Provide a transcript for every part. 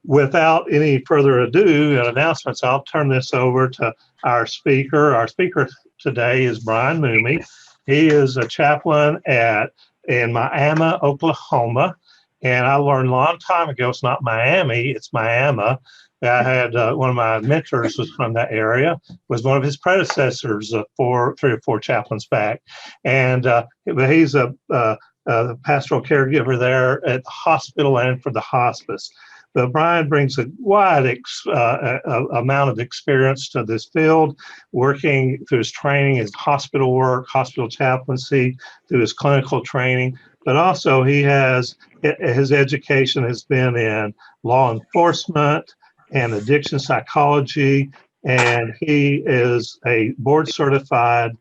without any further ado and announcements, I'll turn this over to our speaker. Our speaker today is Brian Moomey. He is a chaplain in Miami, Oklahoma. And I learned a long time ago, it's not Miami, it's Miami. I had one of my mentors was from that area, was one of his predecessors 3 or 4 chaplains back. And he's a pastoral caregiver there at the hospital and for the hospice. But Brian brings a wide amount of experience to this field, working through his training, his hospital work, hospital chaplaincy, through his clinical training. But also his education has been in law enforcement and addiction psychology. And he is a board certified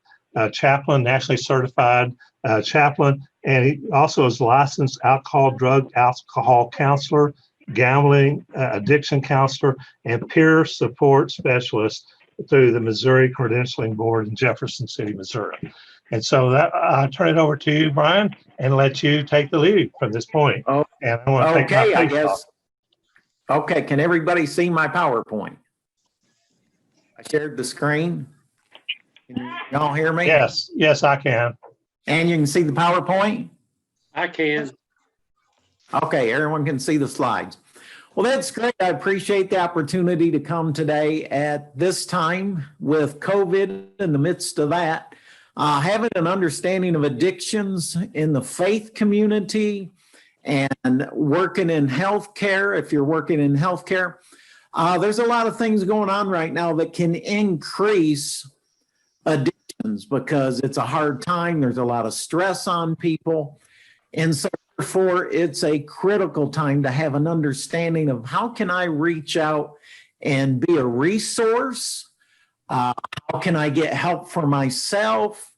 chaplain, nationally certified chaplain. And he also is licensed alcohol counselor, gambling, addiction counselor, and peer support specialist through the Missouri Credentialing Board in Jefferson City, Missouri. And so I turn it over to you, Brian, and let you take the lead from this point. Oh, and I want to take my I guess. Off. Okay, can everybody see my PowerPoint? I shared the screen. Can y'all hear me? Yes, I can. And you can see the PowerPoint? I can. Okay, everyone can see the slides. Well, that's great. I appreciate the opportunity to come today at this time with COVID in the midst of that. Having an understanding of addictions in the faith community and working in healthcare. If you're working in healthcare, there's a lot of things going on right now that can increase addictions because it's a hard time. There's a lot of stress on people. And so therefore, it's a critical time to have an understanding of how can I reach out and be a resource. How can I get help for myself?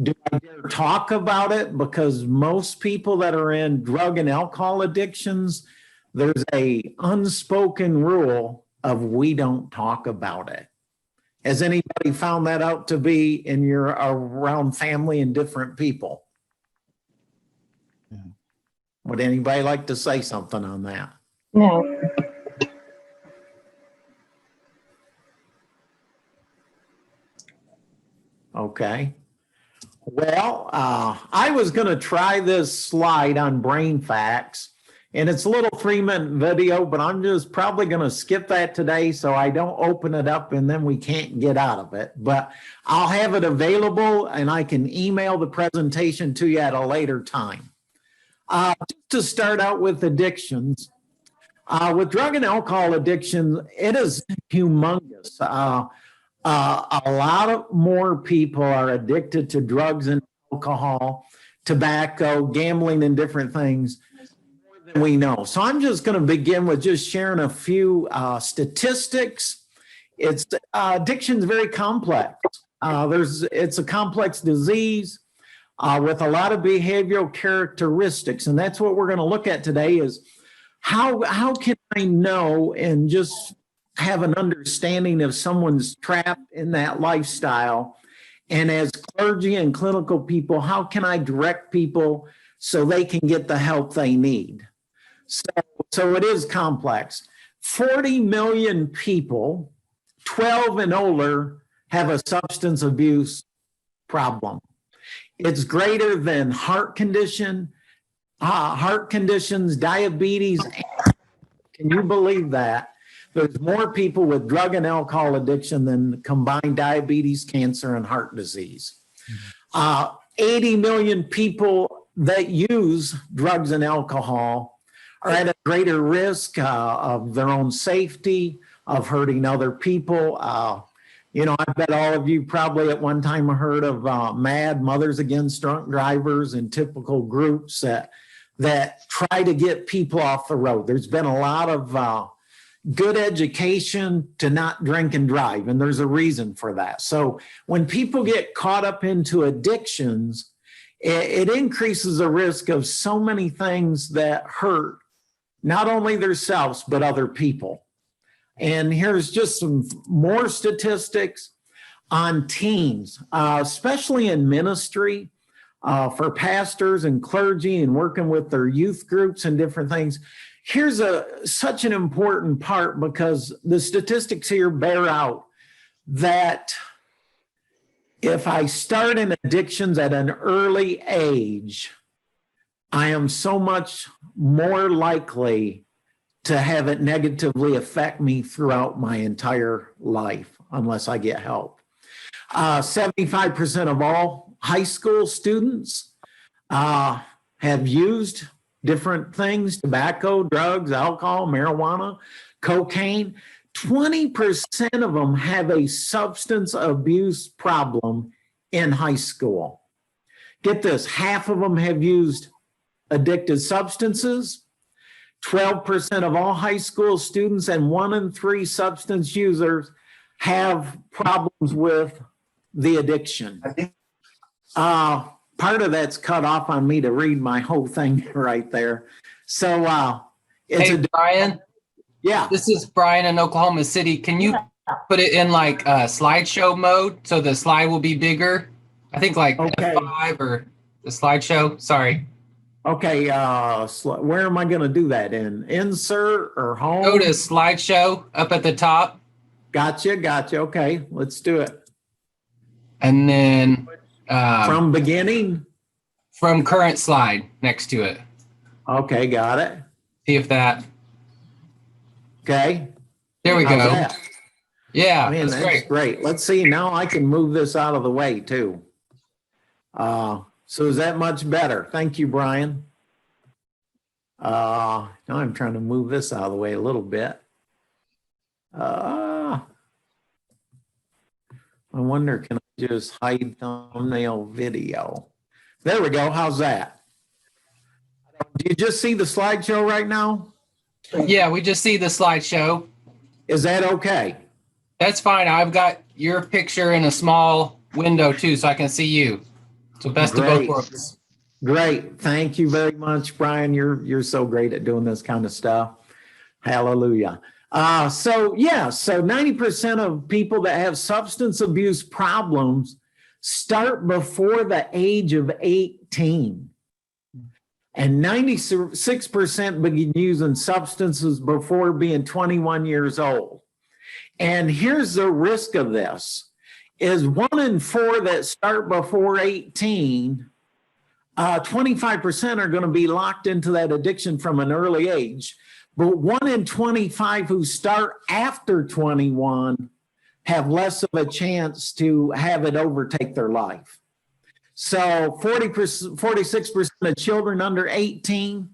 Do I dare talk about it? Because most people that are in drug and alcohol addictions, there's a unspoken rule of we don't talk about it. Has anybody found that out to be in your around family and different people? Would anybody like to say something on that? No. Okay. Well, I was going to try this slide on brain facts, and it's a little 3-minute video, but I'm just probably going to skip that today so I don't open it up and then we can't get out of it. But I'll have it available and I can email the presentation to you at a later time. Just to start out with addictions, with drug and alcohol addiction, it is humongous. A lot more people are addicted to drugs and alcohol, tobacco, gambling, and different things more than we know. So I'm just going to begin with just sharing a few statistics. Addiction is very complex. It's a complex disease with a lot of behavioral characteristics, and that's what we're going to look at today is how can I know and just have an understanding if someone's trapped in that lifestyle. And as clergy and clinical people, how can I direct people so they can get the help they need? So it is complex. 40 million people, 12 and older, have a substance abuse problem. It's greater than heart conditions, diabetes. Can you believe that? There's more people with drug and alcohol addiction than combined diabetes, cancer, and heart disease. 80 million people that use drugs and alcohol are at a greater risk of their own safety, of hurting other people. I bet all of you probably at one time heard of MAD, Mothers Against Drunk Drivers, and typical groups that try to get people off the road. There's been a lot of good education to not drink and drive, and there's a reason for that. So when people get caught up into addictions, it increases the risk of so many things that hurt not only themselves, but other people. And here's just some more statistics on teens, especially in ministry, for pastors and clergy and working with their youth groups and different things. here's such an important part, because the statistics here bear out that if I start in addictions at an early age, I am so much more likely to have it negatively affect me throughout my entire life unless I get help. 75% of all high school students have used different things: tobacco, drugs, alcohol, marijuana, cocaine. 20% of them have a substance abuse problem in high school. Get this, half of them have used addictive substances. 12% of all high school students and 1 in 3 substance users have problems with the addiction. Part of that's cut off on me to read my whole thing right there. So hey, Brian. Yeah. This is Brian in Oklahoma City. Can you put it in like slideshow mode so the slide will be bigger? I think like Okay. F5 or the slideshow. Sorry. Okay. Where am I going to do that in? Insert or home? Go to slideshow up at the top. Gotcha. Okay. Let's do it. And then From beginning? from current slide next to it. Okay. Got it. See if that. Okay. There we How's go. that? Yeah, Man, that's that's great. great. Let's see. Now I can move this out of the way too. So is that much better? Thank you, Brian. Now I'm trying to move this out of the way a little bit. I wonder, can I just hide thumbnail video? There we go. How's that? Do you just see the slideshow right now? Yeah, we just see the slideshow. Is that okay? That's fine. I've got your picture in a small window too, so I can see you. So best of Great. both worlds. Great. Thank you very much, Brian. You're so great at doing this kind of stuff. Hallelujah. So 90% of people that have substance abuse problems start before the age of 18. And 96% begin using substances before being 21 years old. And here's the risk of this, is 1 in 4 that start before 18, 25% are going to be locked into that addiction from an early age. But 1 in 25 who start after 21 have less of a chance to have it overtake their life. So 46% of children under 18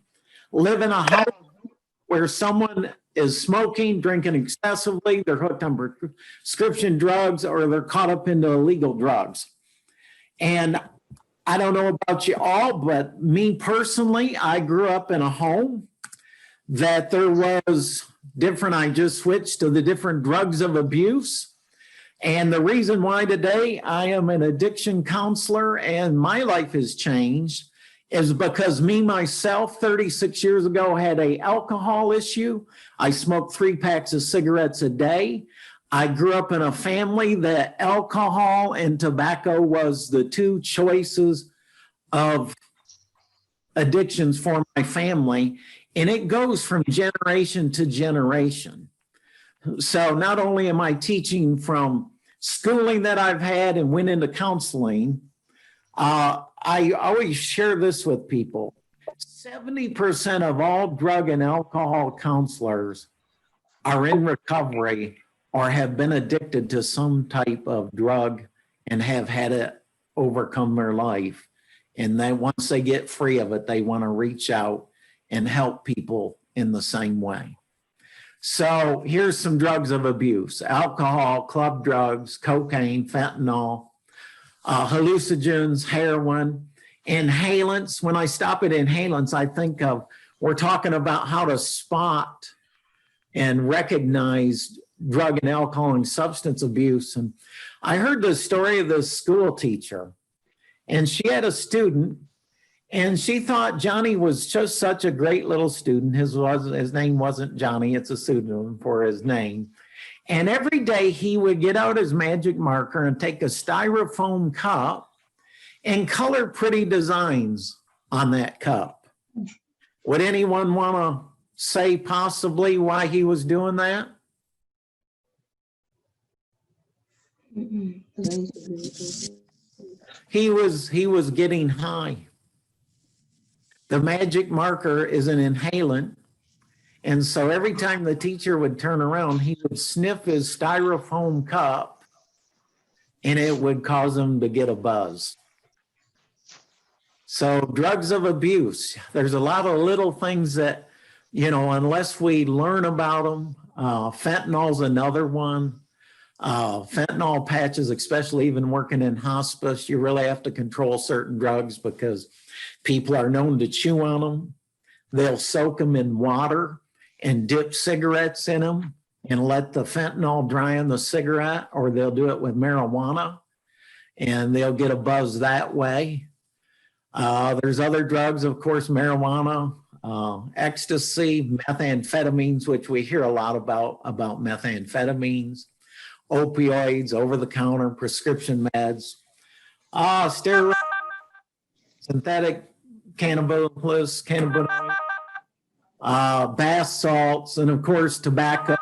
live in a home where someone is smoking, drinking excessively, they're hooked on prescription drugs, or they're caught up into illegal drugs. And I don't know about you all, but me personally, I grew up in a home that there was different, I just switched to the different drugs of abuse. And the reason why today I am an addiction counselor and my life has changed is because me, myself, 36 years ago, had an alcohol issue. I smoked 3 packs of cigarettes a day. I grew up in a family that alcohol and tobacco was the 2 choices of addictions for my family. And it goes from generation to generation. So not only am I teaching from schooling that I've had and went into counseling, I always share this with people. 70% of all drug and alcohol counselors are in recovery or have been addicted to some type of drug and have had it overcome their life. And then once they get free of it, they want to reach out and help people in the same way. So here's some drugs of abuse: alcohol, club drugs, cocaine, fentanyl, hallucinogens, heroin, inhalants. When I stop at inhalants, I think of, we're talking about how to spot and recognize drug and alcohol and substance abuse. And I heard the story of this school teacher, and she had a student, and she thought Johnny was just such a great little student. His name wasn't Johnny, it's a pseudonym for his name. And every day he would get out his magic marker and take a styrofoam cup and color pretty designs on that cup. Would anyone want to say possibly why he was doing that? He was getting high. The magic marker is an inhalant. And so every time the teacher would turn around, he would sniff his styrofoam cup and it would cause him to get a buzz. So drugs of abuse, there's a lot of little things that, you know, unless we learn about them, fentanyl's another one. Fentanyl patches, especially even working in hospice, you really have to control certain drugs because people are known to chew on them. They'll soak them in water and dip cigarettes in them and let the fentanyl dry on the cigarette, or they'll do it with marijuana and they'll get a buzz that way. There's other drugs, of course, marijuana, ecstasy, methamphetamines, which we hear a lot about methamphetamines, opioids, over-the-counter prescription meds, steroids, synthetic cannabis, cannabinoids, bath salts, and of course, tobacco,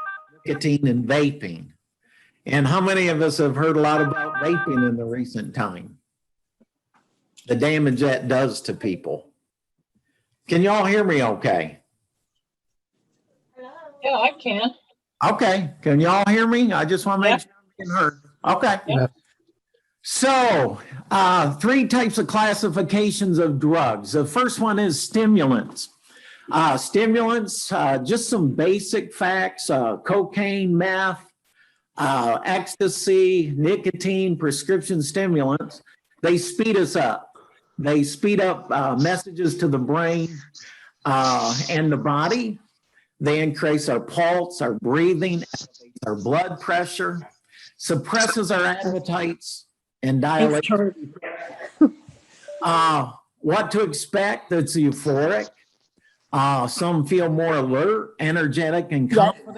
nicotine, and vaping. And how many of us have heard a lot about vaping in the recent time? The damage that does to people. Can you all hear me okay? Yeah, I can. Okay, can you all hear me? I just want to make sure I'm getting heard. Okay. Yeah. So, 3 types of classifications of drugs. The first one is stimulants. Stimulants, just some basic facts, cocaine, meth, ecstasy, nicotine, prescription stimulants, they speed us up. They speed up messages to the brain and the body. They increase our pulse, our breathing, our blood pressure, suppresses our appetites, and dilates. What to expect? It's euphoric. Some feel more alert, energetic, and confident.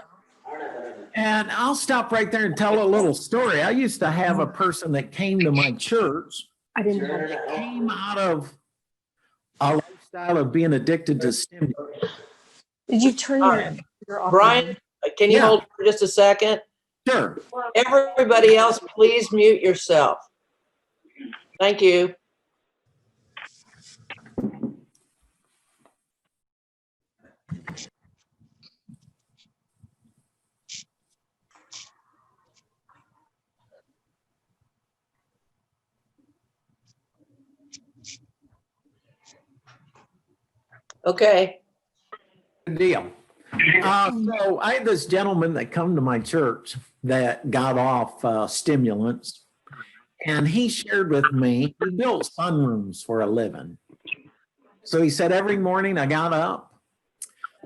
And I'll stop right there and tell a little story. I used to have a person that came to my church. I didn't have That came out of a lifestyle of being addicted to stimulants. Did you turn All your right. computer off? Brian, can you Yeah. hold for just a second? Sure. Everybody else, please mute yourself. Thank you. Okay. Good deal. So I had this gentleman that come to my church that got off stimulants, and he shared with me, he built sunrooms for a living. So he said, every morning I got up,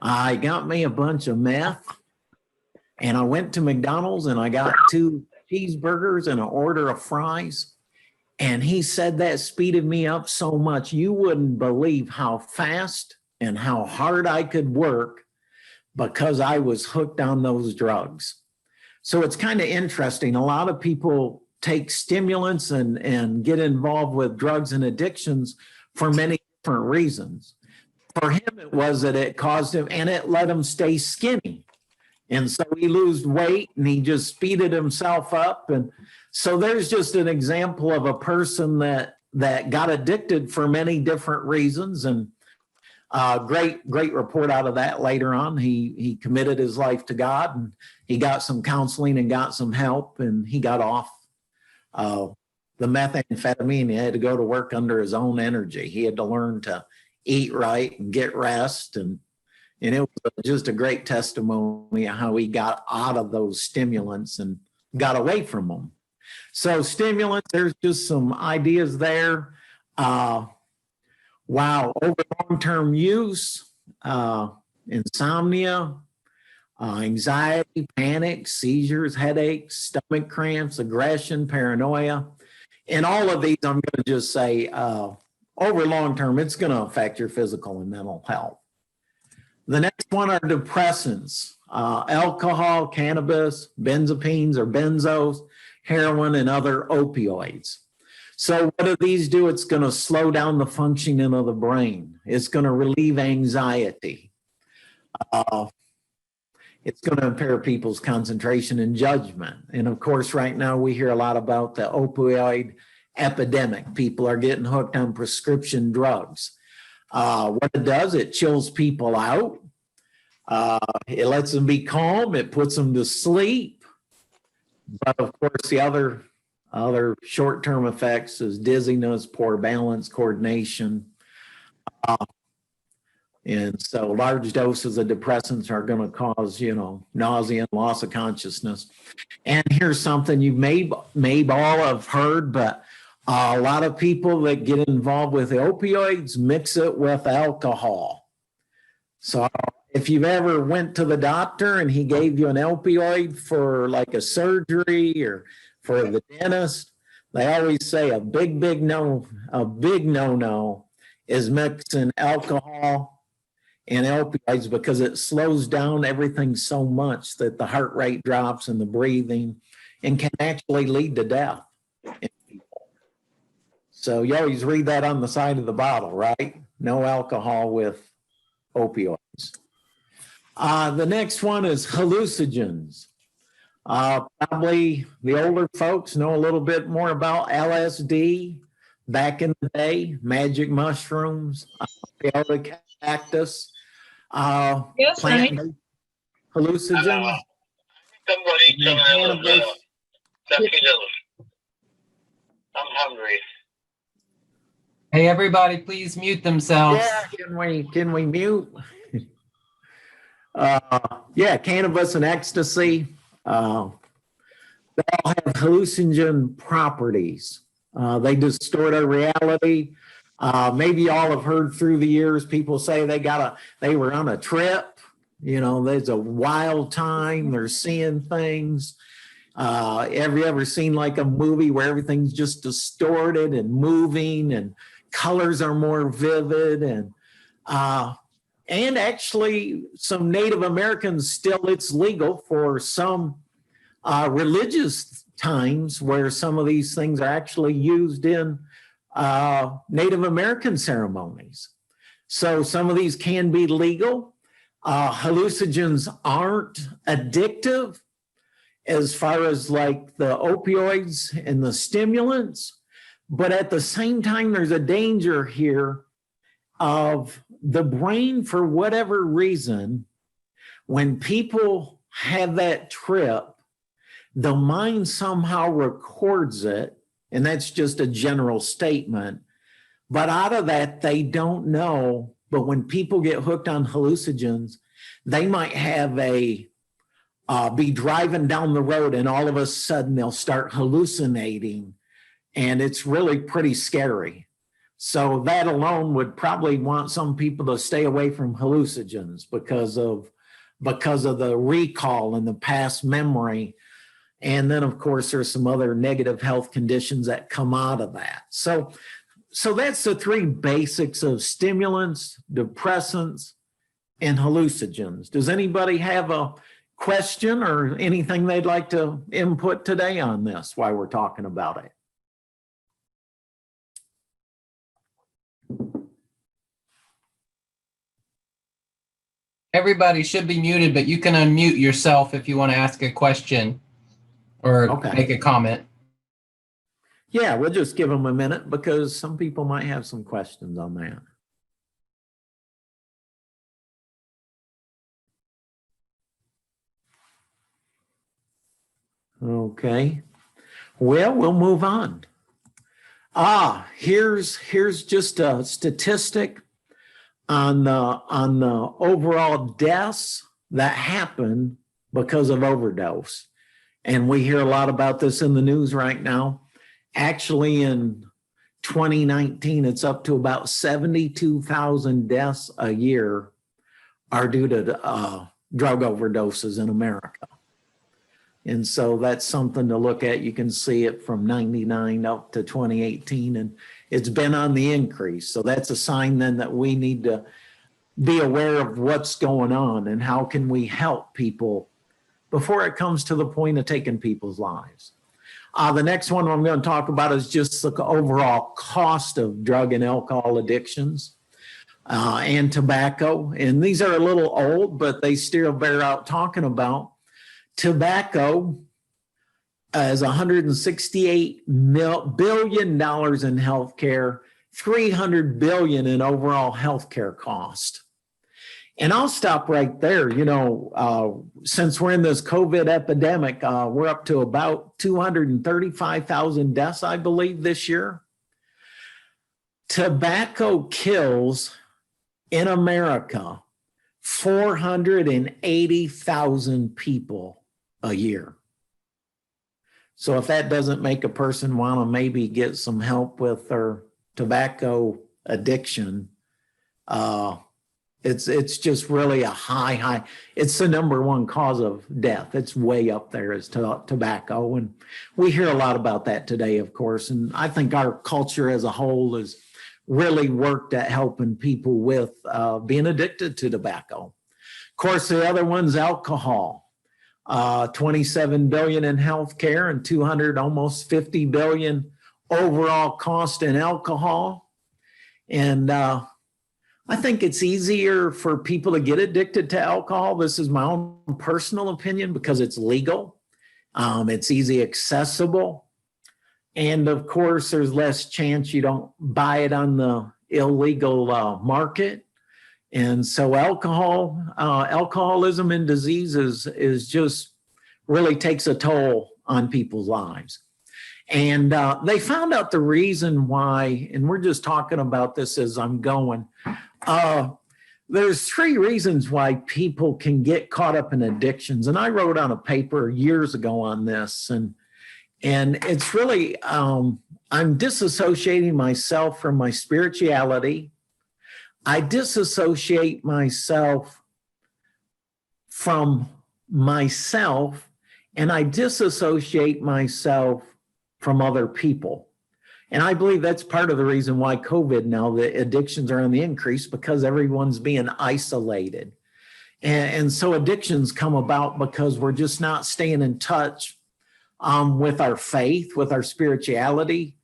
I got me a bunch of meth, and I went to McDonald's and I got 2 cheeseburgers and an order of fries. And he said that speeded me up so much, you wouldn't believe how fast and how hard I could work because I was hooked on those drugs. So it's kind of interesting. A lot of people take stimulants and get involved with drugs and addictions for many different reasons. For him, it was that it caused him, and it let him stay skinny. And so he lost weight and he just speeded himself up. And so there's just an example of a person that got addicted for many different reasons. And great report out of that later on. He committed his life to God, and he got some counseling and got some help, and he got off the methamphetamine. He had to go to work under his own energy. He had to learn to eat right and get rest. And it was just a great testimony of how he got out of those stimulants and got away from them. So stimulants, there's just some ideas there. Wow, over long-term use, insomnia, anxiety, panic, seizures, headaches, stomach cramps, aggression, paranoia. And all of these, I'm going to just say, over long-term, it's going to affect your physical and mental health. The next one are depressants, alcohol, cannabis, benzodiazepines or benzos, heroin, and other opioids. So what do these do? It's going to slow down the functioning of the brain. It's going to relieve anxiety. Uh, it's going to impair people's concentration and judgment. And of course, right now we hear a lot about the opioid epidemic. People are getting hooked on prescription drugs. What it does, it chills people out. It lets them be calm. It puts them to sleep. But of course, the other short-term effects is dizziness, poor balance, coordination. And so large doses of depressants are going to cause, nausea and loss of consciousness. And here's something you may all have heard, but a lot of people that get involved with the opioids mix it with alcohol. So if you've ever went to the doctor and he gave you an opioid for like a surgery or for the dentist, they always say a big no-no is mixing alcohol and opioids because it slows down everything so much that the heart rate drops and the breathing and can actually lead to death in people. So you always read that on the side of the bottle, right? No alcohol with opioids. The next one is hallucinogens. Probably the older folks know a little bit more about LSD back in the day, magic mushrooms, peyote cactus, Yes, honey. plant hallucinogens. Somebody and come out of cannabis. I'm hungry. Hey, everybody, please mute themselves. Yeah, can we mute? Cannabis and ecstasy. They all have hallucinogen properties. They distort our reality. Maybe y'all have heard through the years people say they were on a trip. There's a wild time. They're seeing things. Have you ever seen like a movie where everything's just distorted and moving and colors are more vivid and actually some Native Americans still it's legal for some religious times where some of these things are actually used in Native American ceremonies. So some of these can be legal. Hallucinogens aren't addictive as far as like the opioids and the stimulants, but at the same time, there's a danger here of the brain, for whatever reason, when people have that trip, the mind somehow records it, and that's just a general statement. But out of that, they don't know. But when people get hooked on hallucinogens, they might have be driving down the road and all of a sudden they'll start hallucinating. And it's really pretty scary. So that alone would probably want some people to stay away from hallucinogens because of the recall and the past memory. And then, of course, there's some other negative health conditions that come out of that. So that's the three basics of stimulants, depressants, and hallucinogens. Does anybody have a question or anything they'd like to input today on this while we're talking about it? Everybody should be muted, but you can unmute yourself if you want to ask a question or make a comment. Yeah, we'll just give them a minute because some people might have some questions on that. Okay. Well, we'll move on. Here's just a statistic on the overall deaths that happen because of overdose. And we hear a lot about this in the news right now. Actually, in 2019, it's up to about 72,000 deaths a year are due to drug overdoses in America. And so that's something to look at. You can see it from 99 up to 2018, and it's been on the increase. So that's a sign then that we need to be aware of what's going on and how can we help people before it comes to the point of taking people's lives. The next one I'm going to talk about is just the overall cost of drug and alcohol addictions. and tobacco. And these are a little old, but they still bear out talking about. Tobacco is $168 billion in healthcare, $300 billion in overall healthcare cost. And I'll stop right there. You know, since we're in this COVID epidemic, we're up to about 235,000 deaths, I believe, this year. Tobacco kills in America 480,000 people a year. So if that doesn't make a person want to maybe get some help with their tobacco addiction, it's just really a high. It's the number one cause of death. It's way up there is tobacco. And we hear a lot about that today, of course. And I think our culture as a whole has really worked at helping people with being addicted to tobacco. Of course, the other one's alcohol. 27 billion in healthcare and 200, almost 50 billion overall cost in alcohol. And I think it's easier for people to get addicted to alcohol. This is my own personal opinion because it's legal. It's easy accessible. And of course, there's less chance you don't buy it on the illegal market. And so alcoholism and diseases is just really takes a toll on people's lives. And they found out the reason why, and we're just talking about this as I'm going. There's 3 reasons why people can get caught up in addictions. And I wrote on a paper years ago on this. And it's really, I'm disassociating myself from my spirituality. I disassociate myself from myself, and I disassociate myself from other people. And I believe that's part of the reason why COVID now, the addictions are on the increase, because everyone's being isolated. And so addictions come about because we're just not staying in touch with our faith, with our spirituality,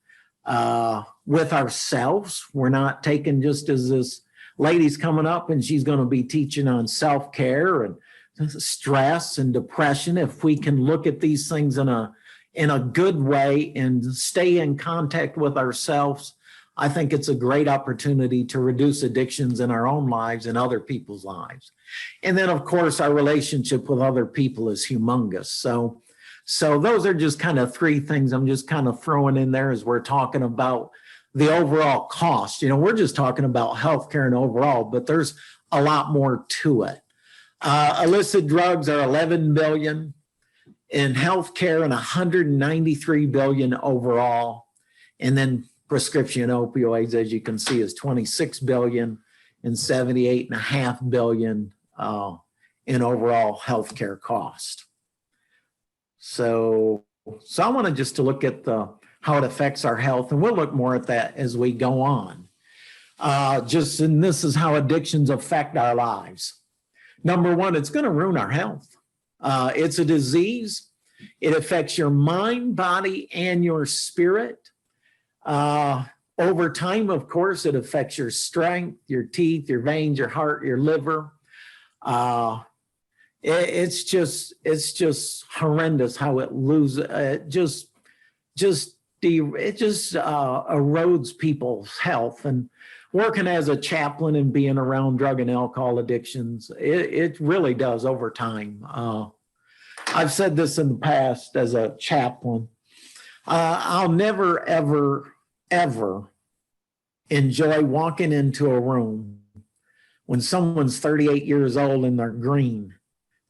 with ourselves. We're not taking, just as this lady's coming up and she's going to be teaching on self-care and stress and depression. If we can look at these things in a good way and stay in contact with ourselves, I think it's a great opportunity to reduce addictions in our own lives and other people's lives. And then, of course, our relationship with other people is humongous. So those are just kind of 3 things I'm just kind of throwing in there as we're talking about the overall cost. You know, we're just talking about healthcare and overall, but there's a lot more to it. Illicit drugs are 11 billion in healthcare and 193 billion overall. And then prescription opioids, as you can see, is 26 billion and 78.5 billion in overall healthcare cost. So I wanted just to look at how it affects our health, and we'll look more at that as we go on. And this is how addictions affect our lives. Number 1, it's going to ruin our health. It's a disease. It affects your mind, body, and your spirit. Over time, of course, it affects your strength, your teeth, your veins, your heart, your liver. It's just horrendous how it loses. It just erodes people's health. And working as a chaplain and being around drug and alcohol addictions, it really does over time. I've said this in the past as a chaplain. I'll never, ever, ever enjoy walking into a room when someone's 38 years old and they're green.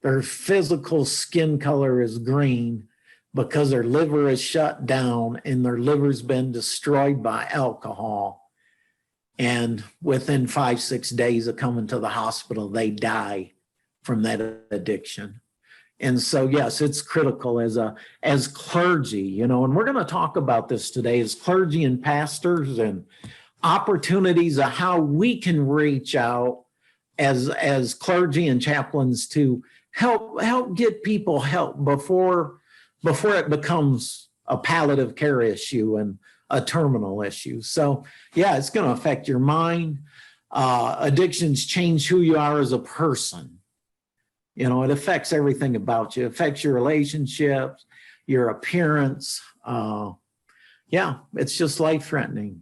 Their physical skin color is green because their liver is shut down and their liver's been destroyed by alcohol. And within 5-6 days of coming to the hospital, they die from that addiction. And so, yes, it's critical as clergy, you know, and we're going to talk about this today as clergy and pastors and opportunities of how we can reach out as clergy and chaplains to help get people help before it becomes a palliative care issue and a terminal issue. So, yeah, it's going to affect your mind. addictions change who you are as a person. You know, it affects everything about you. It affects your relationships, your appearance. Yeah, it's just life-threatening.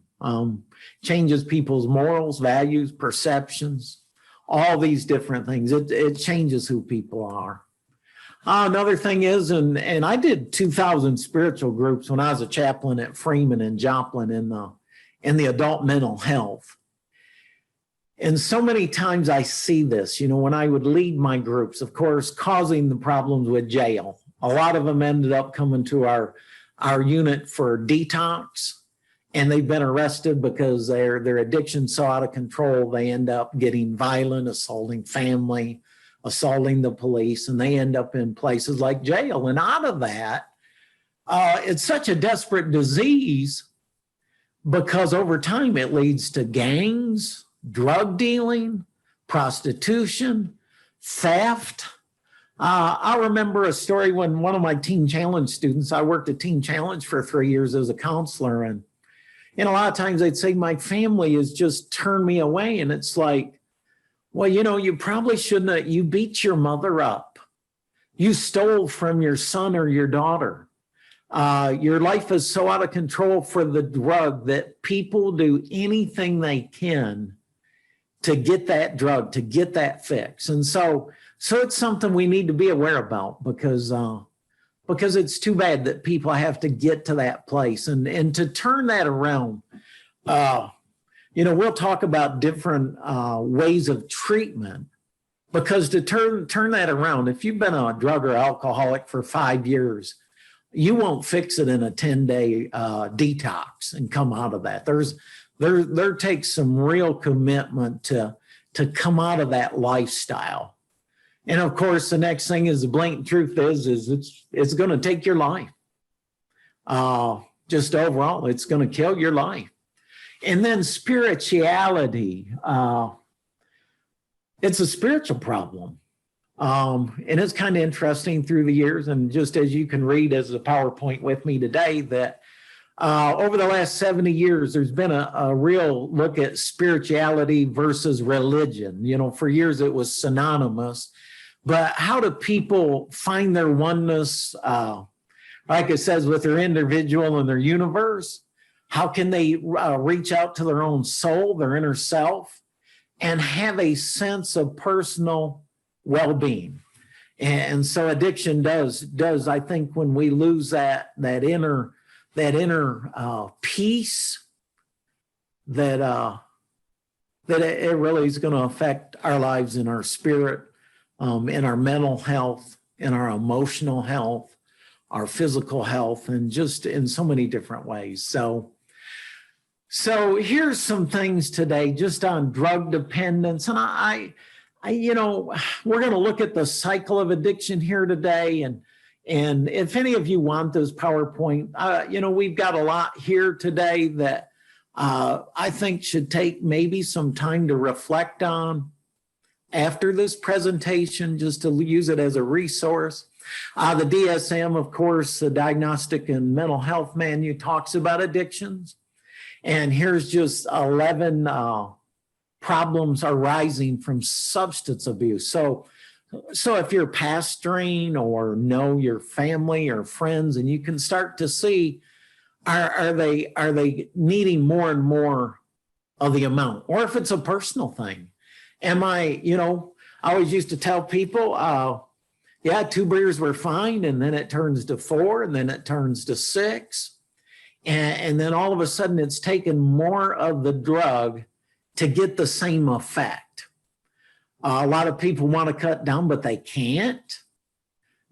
Changes people's morals, values, perceptions, all these different things. It changes who people are. Another thing is, and I did 2,000 spiritual groups when I was a chaplain at Freeman and Joplin in the adult mental health. And so many times I see this, you know, when I would lead my groups, of course, causing the problems with jail. A lot of them ended up coming to our unit for detox, and they've been arrested because their addiction's so out of control. They end up getting violent, assaulting family, assaulting the police, and they end up in places like jail. And out of that, it's such a desperate disease because over time it leads to gangs, drug dealing, prostitution, theft. I remember a story when one of my Teen Challenge students, I worked at Teen Challenge for 3 years as a counselor, and a lot of times they'd say, my family has just turned me away. And it's like, well, you know, you probably shouldn't have, you beat your mother up. You stole from your son or your daughter. Your life is so out of control for the drug that people do anything they can to get that drug, to get that fix. And so it's something we need to be aware about because it's too bad that people have to get to that place and to turn that around. You know, we'll talk about different ways of treatment because to turn that around, if you've been a drug or alcoholic for 5 years, you won't fix it in a 10-day detox and come out of that. There takes some real commitment to come out of that lifestyle. And of course, the next thing is the blatant truth is it's going to take your life. Just overall, it's going to kill your life. And then spirituality, it's a spiritual problem. And it's kind of interesting through the years. And just as you can read as a PowerPoint with me today, that over the last 70 years, there's been a real look at spirituality versus religion. You know, for years it was synonymous. But how do people find their oneness, like it says, with their individual and their universe? How can they reach out to their own soul, their inner self, and have a sense of personal well-being? And so addiction does, I think, when we lose that inner peace, that it really is going to affect our lives and our spirit, in our mental health, in our emotional health, our physical health, and just in so many different ways. So here's some things today just on drug dependence. And I you know, we're going to look at the cycle of addiction here today. And if any of you want this PowerPoint, you know, we've got a lot here today that I think should take maybe some time to reflect on after this presentation, just to use it as a resource. The DSM, of course, the Diagnostic and Mental Health Manual, talks about addictions. And here's just 11 problems arising from substance abuse. So if you're pastoring or know your family or friends, and you can start to see, are they needing more and more of the amount? Or if it's a personal thing, am I, you know, I always used to tell people, yeah, 2 beers were fine, and then it turns to 4, and then it turns to 6. And then all of a sudden it's taken more of the drug to get the same effect. A lot of people want to cut down, but they can't.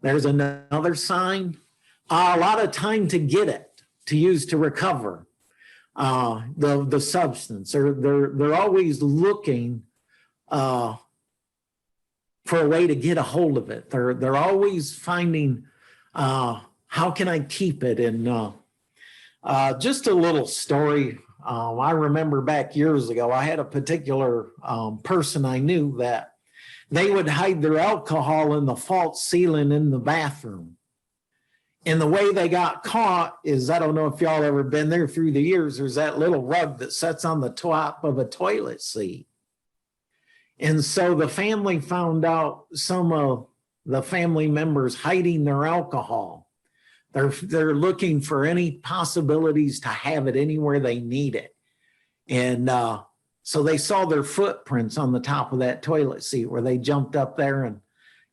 There's another sign. A lot of time to get it, to use to recover the substance. They're always looking for a way to get a hold of it. They're always finding, how can I keep it? And just a little story. I remember back years ago, I had a particular person I knew that they would hide their alcohol in the false ceiling in the bathroom. And the way they got caught is, I don't know if y'all ever been there through the years, there's that little rug that sits on the top of a toilet seat. And so the family found out some of the family members hiding their alcohol. They're looking for any possibilities to have it anywhere they need it. And so they saw their footprints on the top of that toilet seat where they jumped up there,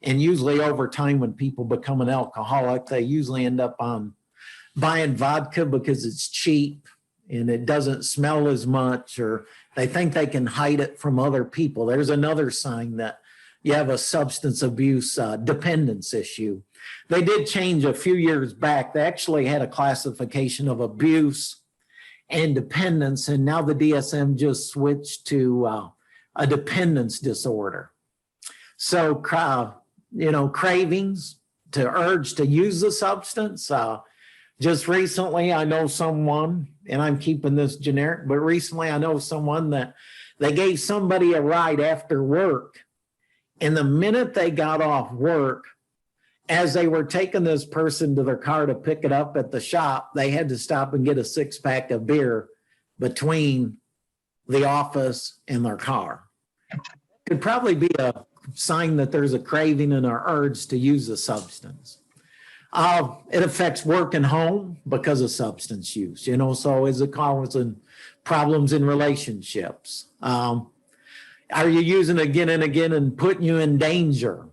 and usually over time when people become an alcoholic, they usually end up on buying vodka because it's cheap and it doesn't smell as much, or they think they can hide it from other people. There's another sign that you have a substance abuse dependence issue. They did change a few years back. They actually had a classification of abuse and dependence, and now the DSM just switched to a dependence disorder. So, cravings, to urge to use the substance. Just recently, I know someone, and I'm keeping this generic, but recently I know someone that they gave somebody a ride after work. And the minute they got off work, as they were taking this person to their car to pick it up at the shop, they had to stop and get a 6-pack of beer between the office and their car. Could probably be a sign that there's a craving and an urge to use a substance. It affects work and home because of substance use, so is it causing problems in relationships? Are you using it again and again and putting you in danger?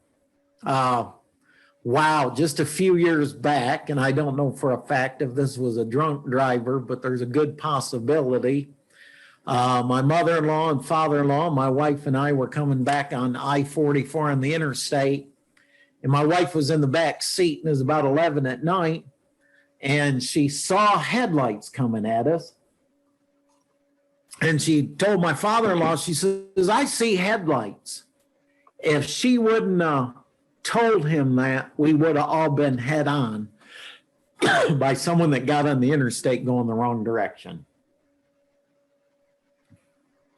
Wow, just a few years back, and I don't know for a fact if this was a drunk driver, but there's a good possibility. My mother-in-law and father-in-law, my wife and I were coming back on I-44 on the interstate, and my wife was in the back seat, and it was about 11 at night, and she saw headlights coming at us. And she told my father-in-law, she says, I see headlights. If she wouldn't told him that, we would have all been head on by someone that got on the interstate going the wrong direction.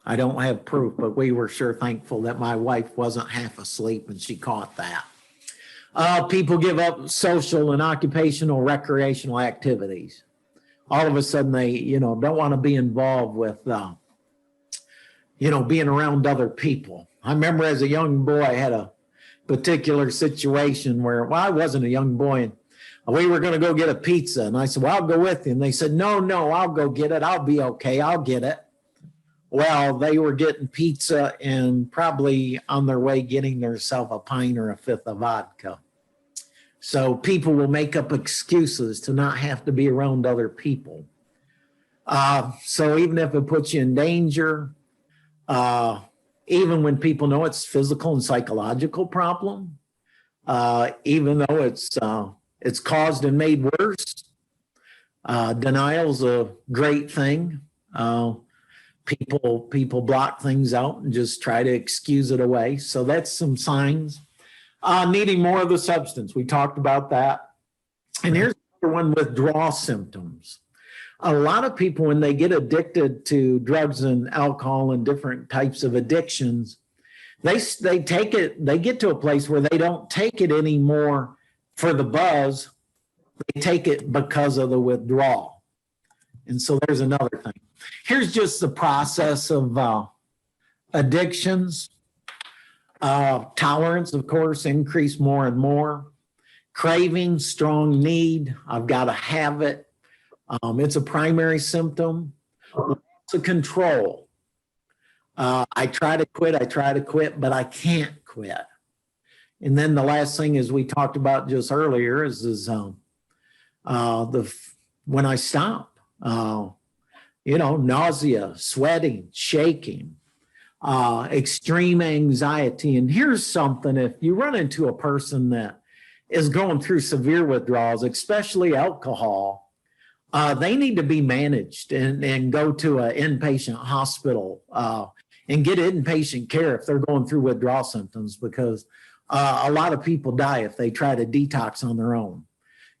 I don't have proof, but we were sure thankful that my wife wasn't half asleep and she caught that. People give up social and occupational recreational activities. All of a sudden they, don't want to be involved with, being around other people. I remember as a young boy, I had a particular situation where, I wasn't a young boy, and we were going to go get a pizza. And I said, I'll go with you. And they said, no, I'll go get it. I'll be okay. I'll get it. Well, they were getting pizza and probably on their way getting themselves a pint or a fifth of vodka. So people will make up excuses to not have to be around other people. So even if it puts you in danger, even when people know it's physical and psychological problem, even though it's caused and made worse, denial's a great thing. People block things out and just try to excuse it away. So that's some signs. Needing more of the substance. We talked about that. And here's another one, withdrawal symptoms. A lot of people, when they get addicted to drugs and alcohol and different types of addictions, they take it, they get to a place where they don't take it anymore for the buzz. They take it because of the withdrawal. And so there's another thing. Here's just the process of addictions. Tolerance, of course, increase more and more. Craving, strong need, I've got to have it. It's a primary symptom. Loss of control. I try to quit, but I can't quit. And then the last thing is we talked about just earlier is when I stop, nausea, sweating, shaking, extreme anxiety. And here's something, if you run into a person that is going through severe withdrawals, especially alcohol, they need to be managed and go to an inpatient hospital and get inpatient care if they're going through withdrawal symptoms, because a lot of people die if they try to detox on their own.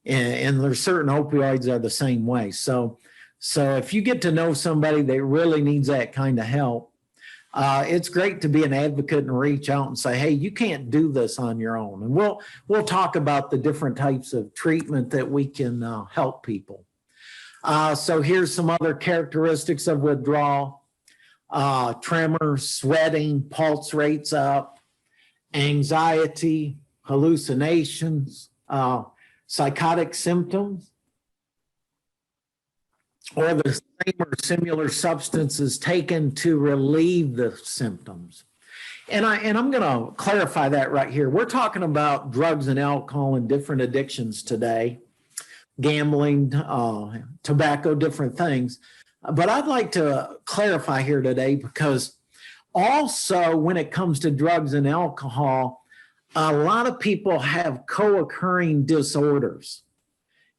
And there's certain opioids are the same way. So if you get to know somebody that really needs that kind of help, it's great to be an advocate and reach out and say, hey, you can't do this on your own. And we'll talk about the different types of treatment that we can help people. So here's some other characteristics of withdrawal. tremors, sweating, pulse rates up, anxiety, hallucinations, psychotic symptoms, or the same or similar substances taken to relieve the symptoms. And I'm going to clarify that right here. We're talking about drugs and alcohol and different addictions today, gambling, tobacco, different things. But I'd like to clarify here today, because also when it comes to drugs and alcohol, a lot of people have co-occurring disorders.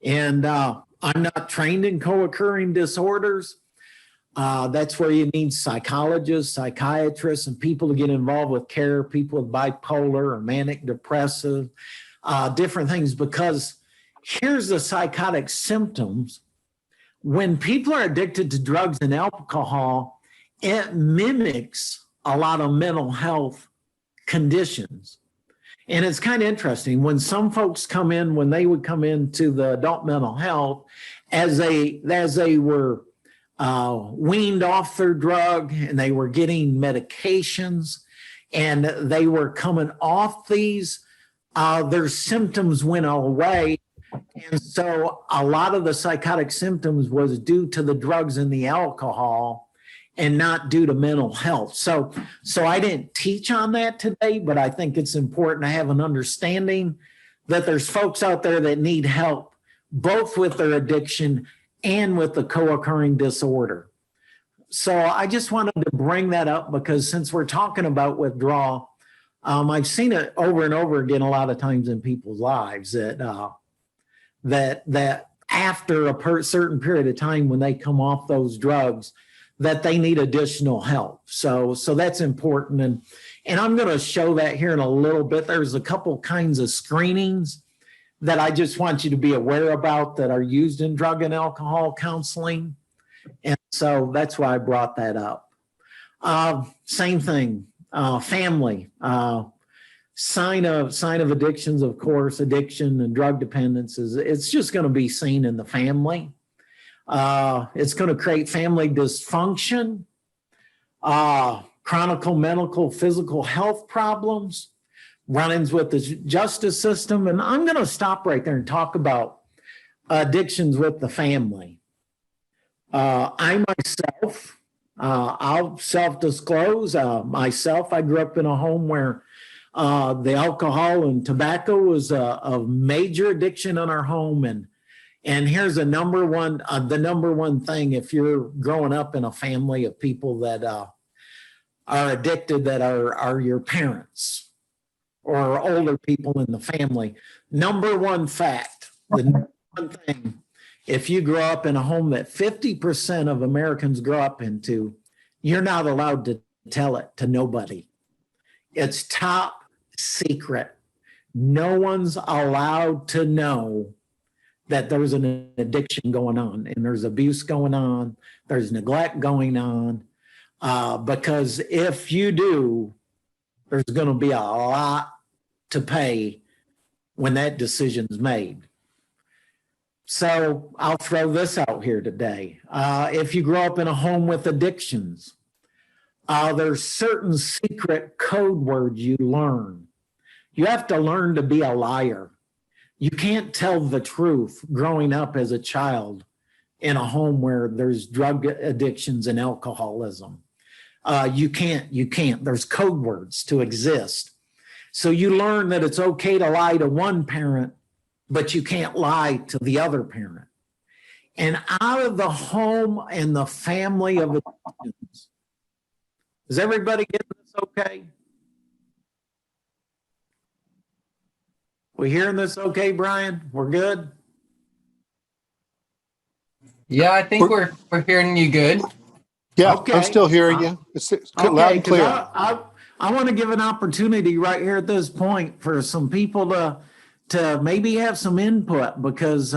And I'm not trained in co-occurring disorders. That's where you need psychologists, psychiatrists, and people to get involved with care, people with bipolar or manic depressive, different things, because here's the psychotic symptoms. When people are addicted to drugs and alcohol, it mimics a lot of mental health conditions. And it's kind of interesting when some folks come in, when they would come into the adult mental health, as they were weaned off their drug and they were getting medications and they were coming off these, their symptoms went away. And so a lot of the psychotic symptoms was due to the drugs and the alcohol and not due to mental health. So I didn't teach on that today, but I think it's important to have an understanding that there's folks out there that need help, both with their addiction and with the co-occurring disorder. So I just wanted to bring that up because since we're talking about withdrawal, I've seen it over and over again a lot of times in people's lives that after a certain period of time when they come off those drugs, that they need additional help. So that's important. And I'm going to show that here in a little bit. There's a couple kinds of screenings that I just want you to be aware about that are used in drug and alcohol counseling. And so that's why I brought that up. Same thing, family, sign of addictions, of course, addiction and drug dependence it's just going to be seen in the family. It's going to create family dysfunction, chronic mental, physical health problems, run-ins with the justice system. And I'm going to stop right there and talk about addictions with the family. I myself, I'll self-disclose myself. I grew up in a home where the alcohol and tobacco was a major addiction in our home. And here's the number one thing if you're growing up in a family of people that are addicted, that are your parents or older people in the family. Number one fact, the number one thing, if you grow up in a home that 50% of Americans grow up into, you're not allowed to tell it to nobody. It's top secret. No one's allowed to know that there's an addiction going on and there's abuse going on, there's neglect going on, because if you do, there's going to be a lot to pay when that decision's made. So I'll throw this out here today. If you grow up in a home with addictions, there's certain secret code words you learn. You have to learn to be a liar. You can't tell the truth growing up as a child in a home where there's drug addictions and alcoholism. You can't. There's code words to exist. So you learn that it's okay to lie to one parent, but you can't lie to the other parent. And out of the home and the family of addictions, is everybody getting this okay? We hearing this okay, Brian? We're good? Yeah, I think we're hearing you good. Yeah, Okay. I'm still hearing you. It's loud and 'cause clear. I want to give an opportunity right here at this point for some people to maybe have some input because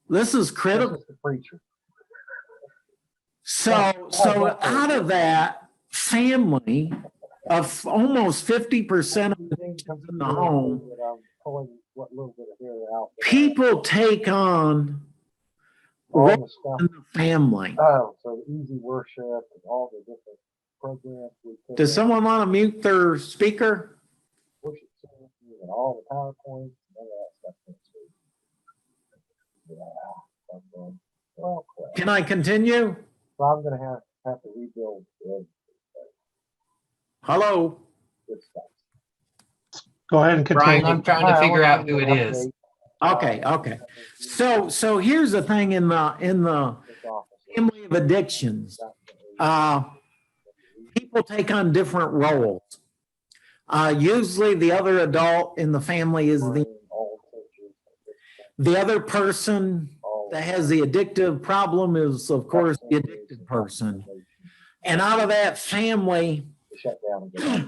this is critical. So out of that family of almost 50% of addictions in the home, people take on role all the stuff. in the family. Oh, so easy worship and all the different programs we put Does in, someone want to mute their speaker? worship services and all the PowerPoints and all that stuff. Yeah, that's, well, crap. Can I continue? So I'm gonna have to rebuild the Hello? good stuff. Go ahead and Brian, continue. I'm trying to figure out who it is. Okay. So here's the thing in the family of addictions. People take on different roles. Usually the other adult in the family is the other person that has the addictive problem is, of course, the addicted person. And out of that family,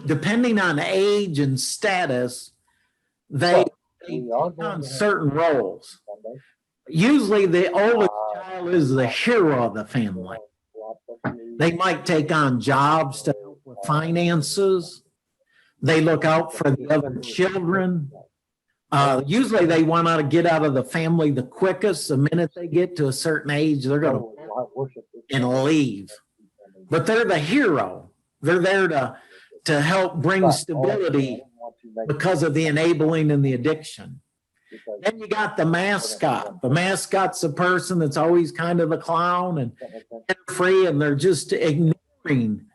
depending on age and status, they take on certain roles. Usually the oldest child is the hero of the family. They might take on jobs to help with finances. They look out for the other children. Usually they want to get out of the family the quickest. The minute they get to a certain age, they're going to and leave. But they're the hero. They're there to help bring stability because of the enabling and the addiction. Then you got the mascot. The mascot's a person that's always kind of the clown and free, and they're just ignoring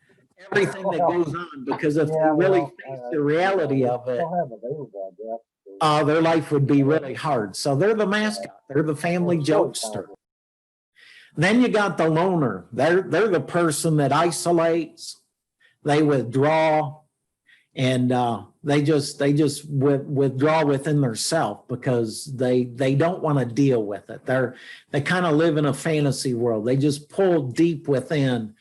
everything that goes on, because if they really face the reality of it, their life would be really hard. So they're the mascot. They're the family jokester. Then you got the loner. They're the person that isolates. They withdraw, and they just withdraw within themselves because they don't want to deal with it. They kind of live in a fantasy world. They just pull deep within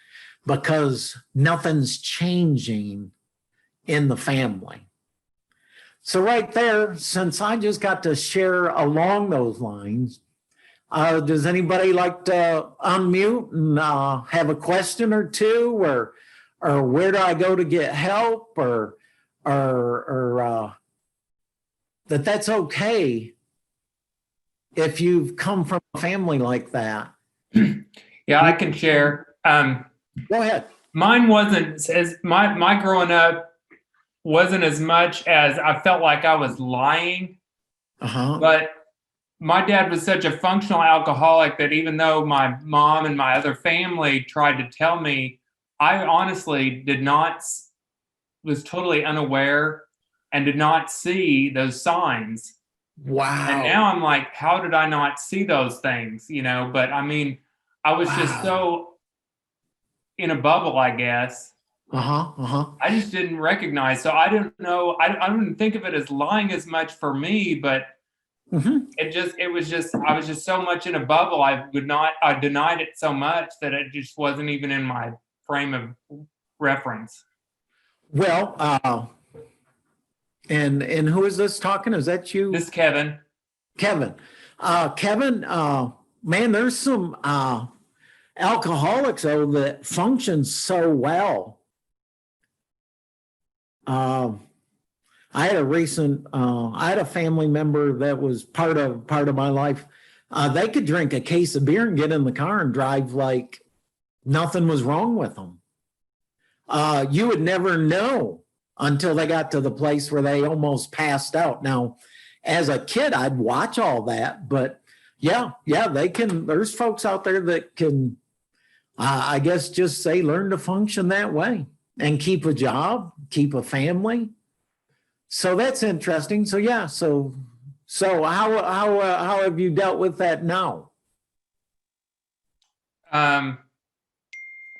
because nothing's changing in the family. So right there, since I just got to share along those lines, does anybody like to unmute and have a question or two, or where do I go to get help, or that's okay if you've come from a family like that? Yeah, I can share. Go ahead. Mine wasn't as my growing up wasn't as much as I felt like I was lying. But my dad was such a functional alcoholic that even though my mom and my other family tried to tell me, I honestly was totally unaware and did not see those signs. Wow. And now I'm like, how did I not see those things? But I mean, I was just so in a bubble, I guess. I just didn't recognize. So I don't know. I wouldn't think of it as lying as much for me, but I was just so much in a bubble. I denied it so much that it just wasn't even in my frame of reference. Well, and who is this talking? Is that you? This is Kevin. Kevin, man, there's some alcoholics though that function so well. I had a family member that was part of my life. They could drink a case of beer and get in the car and drive like nothing was wrong with them. You would never know until they got to the place where they almost passed out. Now, as a kid, I'd watch all that, but yeah, they can. There's folks out there that can, I guess, just say learn to function that way and keep a job, keep a family. So that's interesting. So yeah, so how have you dealt with that now?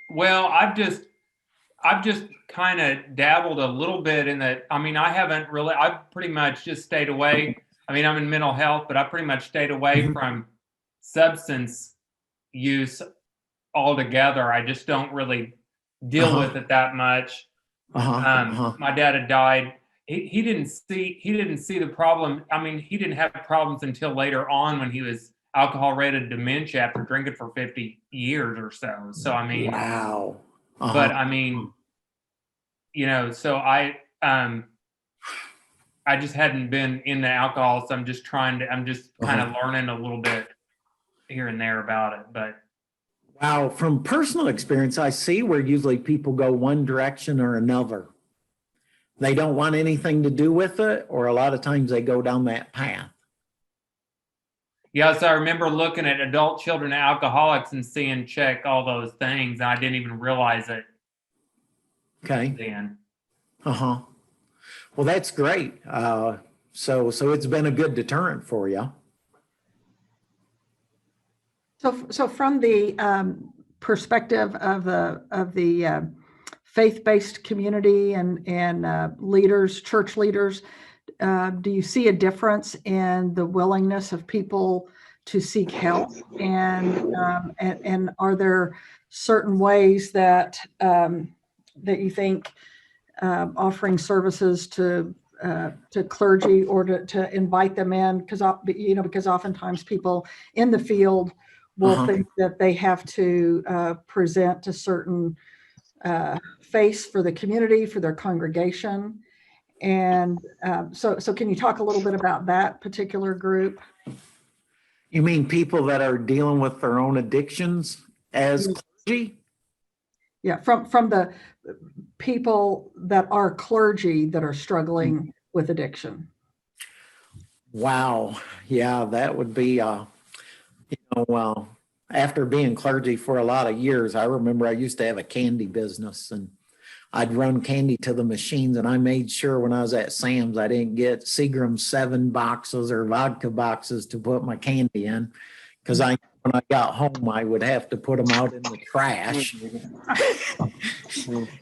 Well, I've just kind of dabbled a little bit in that. I mean, I've pretty much just stayed away. I mean, I'm in mental health, but I pretty much stayed away from substance use altogether. I just don't really deal with it that much. My dad had died. He didn't see the problem. I mean, he didn't have problems until later on when he was alcohol-related dementia after drinking for 50 years or so. So, I mean, wow. But I mean, so I just hadn't been into alcohol. So I'm just kind of learning a little bit. here and there about it, but Wow, from personal experience, I see where usually people go one direction or another. They don't want anything to do with it, or a lot of times they go down that path. yes, I remember looking at adult children and alcoholics and seeing check all those things. And I didn't even realize it Okay. then. Uh-huh. Well, that's great. So it's been a good deterrent for you. So from the perspective of the faith-based community and leaders, church leaders, do you see a difference in the willingness of people to seek help? And are there certain ways that that you think offering services to clergy or to invite them in, because oftentimes people in the field will think that they have to present a certain face for the community, for their congregation. And so can you talk a little bit about that particular group? You mean people that are dealing with their own addictions as clergy? Yeah, from the people that are clergy that are struggling with addiction. Wow. Yeah, that would be, after being clergy for a lot of years, I remember I used to have a candy business and I'd run candy to the machines, and I made sure when I was at Sam's, I didn't get Seagram 7 boxes or vodka boxes to put my candy in, because when I got home, I would have to put them out in the trash.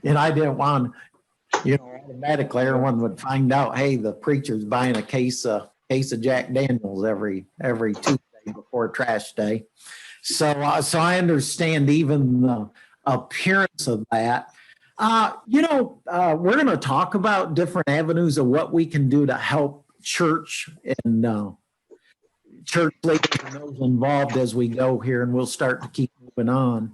And I didn't want, automatically everyone would find out, hey, the preacher's buying a case of Jack Daniels every Tuesday before trash day. So I understand even the appearance of that. We're going to talk about different avenues of what we can do to help church and church leaders and those involved as we go here, and we'll start to keep moving on.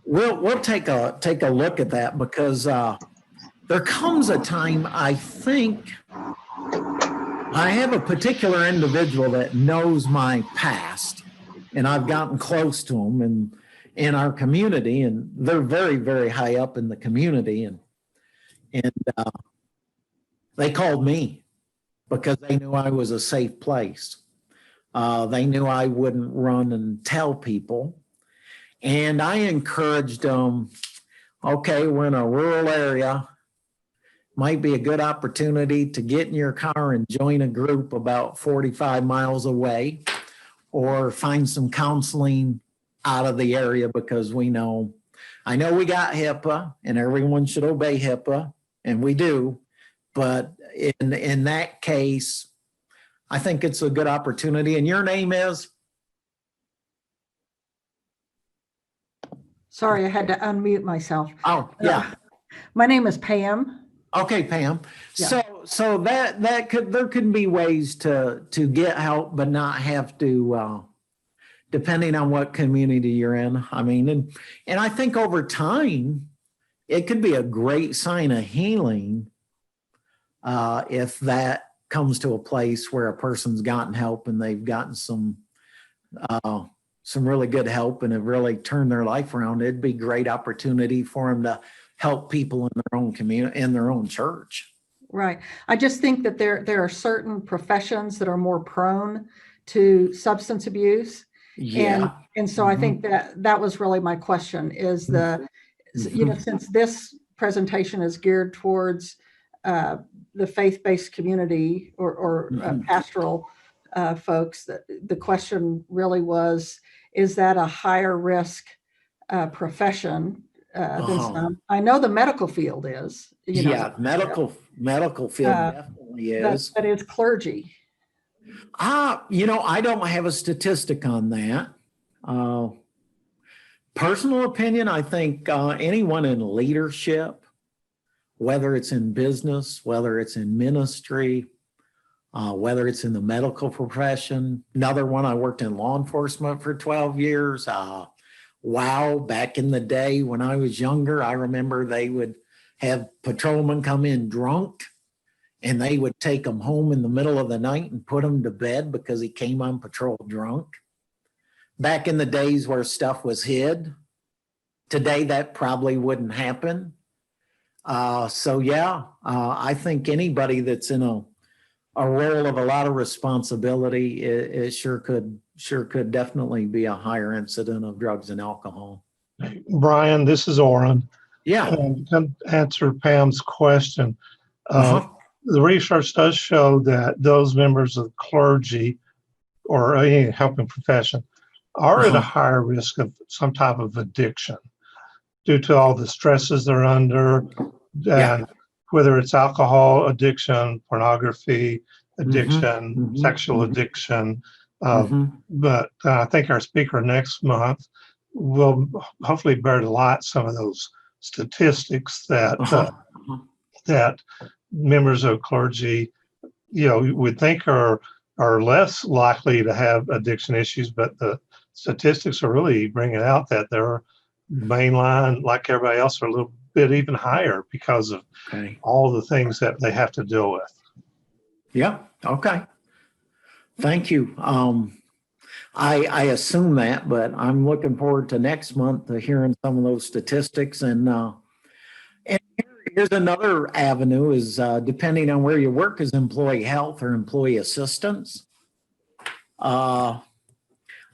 We'll take a look at that, because there comes a time, I think, I have a particular individual that knows my past, and I've gotten close to them and in our community, and they're very, very high up in the community, and they called me because they knew I was a safe place. They knew I wouldn't run and tell people, and I encouraged them. Okay, we're in a rural area. Might be a good opportunity to get in your car and join a group about 45 miles away, or find some counseling out of the area, because I know we got HIPAA and everyone should obey HIPAA, and we do. But in that case, I think it's a good opportunity. And your name is? Sorry, I had to unmute myself. Oh, yeah. My name is Pam. Okay, Pam. Yeah. So there could be ways to get help, but not have to, depending on what community you're in. I mean, and I think over time, it could be a great sign of healing if that comes to a place where a person's gotten help and they've gotten some really good help and have really turned their life around. It'd be a great opportunity for them to help people in their own community, in their own church. Right. I just think that there are certain professions that are more prone to substance abuse. Yeah. And so I think that was really my question, is since this presentation is geared towards the faith-based community or pastoral folks, the question really was, is that a higher risk profession than some? I know the medical field is. Medical field definitely is. But it's clergy. I don't have a statistic on that. Personal opinion, I think anyone in leadership, whether it's in business, whether it's in ministry, whether it's in the medical profession. Another one, I worked in law enforcement for 12 years. Back in the day when I was younger, I remember they would have patrolmen come in drunk and they would take him home in the middle of the night and put him to bed because he came on patrol drunk. Back in the days where stuff was hid, today that probably wouldn't happen. So yeah, I think anybody that's in a role of a lot of responsibility, it sure could definitely be a higher incident of drugs and alcohol. Brian, this is Orrin. Yeah. And to answer Pam's question, Uh-huh. the research does show that those members of clergy or any helping profession are at a higher risk of some type of addiction due to all the stresses they're under, Yeah. and whether it's alcohol addiction, pornography addiction, Mhm. sexual Mhm. addiction. Mhm. But I think our speaker next month will hopefully bear to light some of those statistics that Uh-huh. that members of clergy, would think are less likely to have addiction issues, but the statistics are really bringing out that they're mainline, like everybody else, are a little bit even higher because of Okay. all the things that they have to deal with. Yeah. Okay. Thank you. I assume that, but I'm looking forward to next month to hearing some of those statistics. And here's another avenue is depending on where you work is employee health or employee assistance.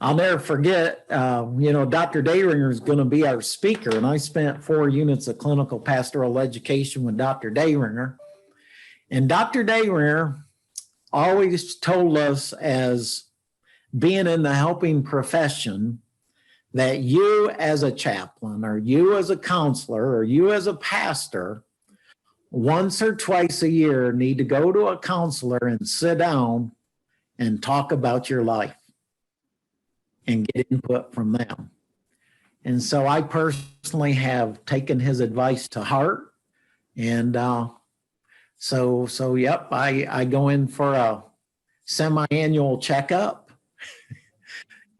I'll never forget, Dr. Dayringer is going to be our speaker, and I spent 4 units of clinical pastoral education with Dr. Dayringer. And Dr. Dayringer always told us, as being in the helping profession, that you as a chaplain or you as a counselor or you as a pastor, once or twice a year need to go to a counselor and sit down and talk about your life and get input from them. And so I personally have taken his advice to heart. And so yep, I go in for a semi-annual checkup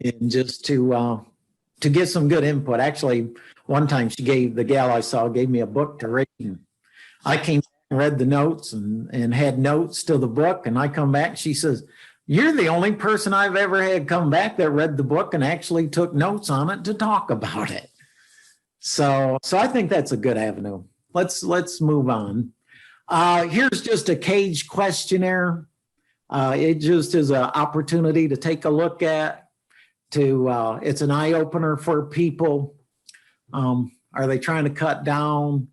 and just to get some good input. Actually, one time the gal I saw gave me a book to read. And I came back and read the notes and had notes to the book. And I come back, she says, "You're the only person I've ever had come back that read the book and actually took notes on it to talk about it." So I think that's a good avenue. Let's move on. Here's just a CAGE questionnaire. It just is an opportunity to take a look at. It's an eye opener for people. Are they trying to cut down?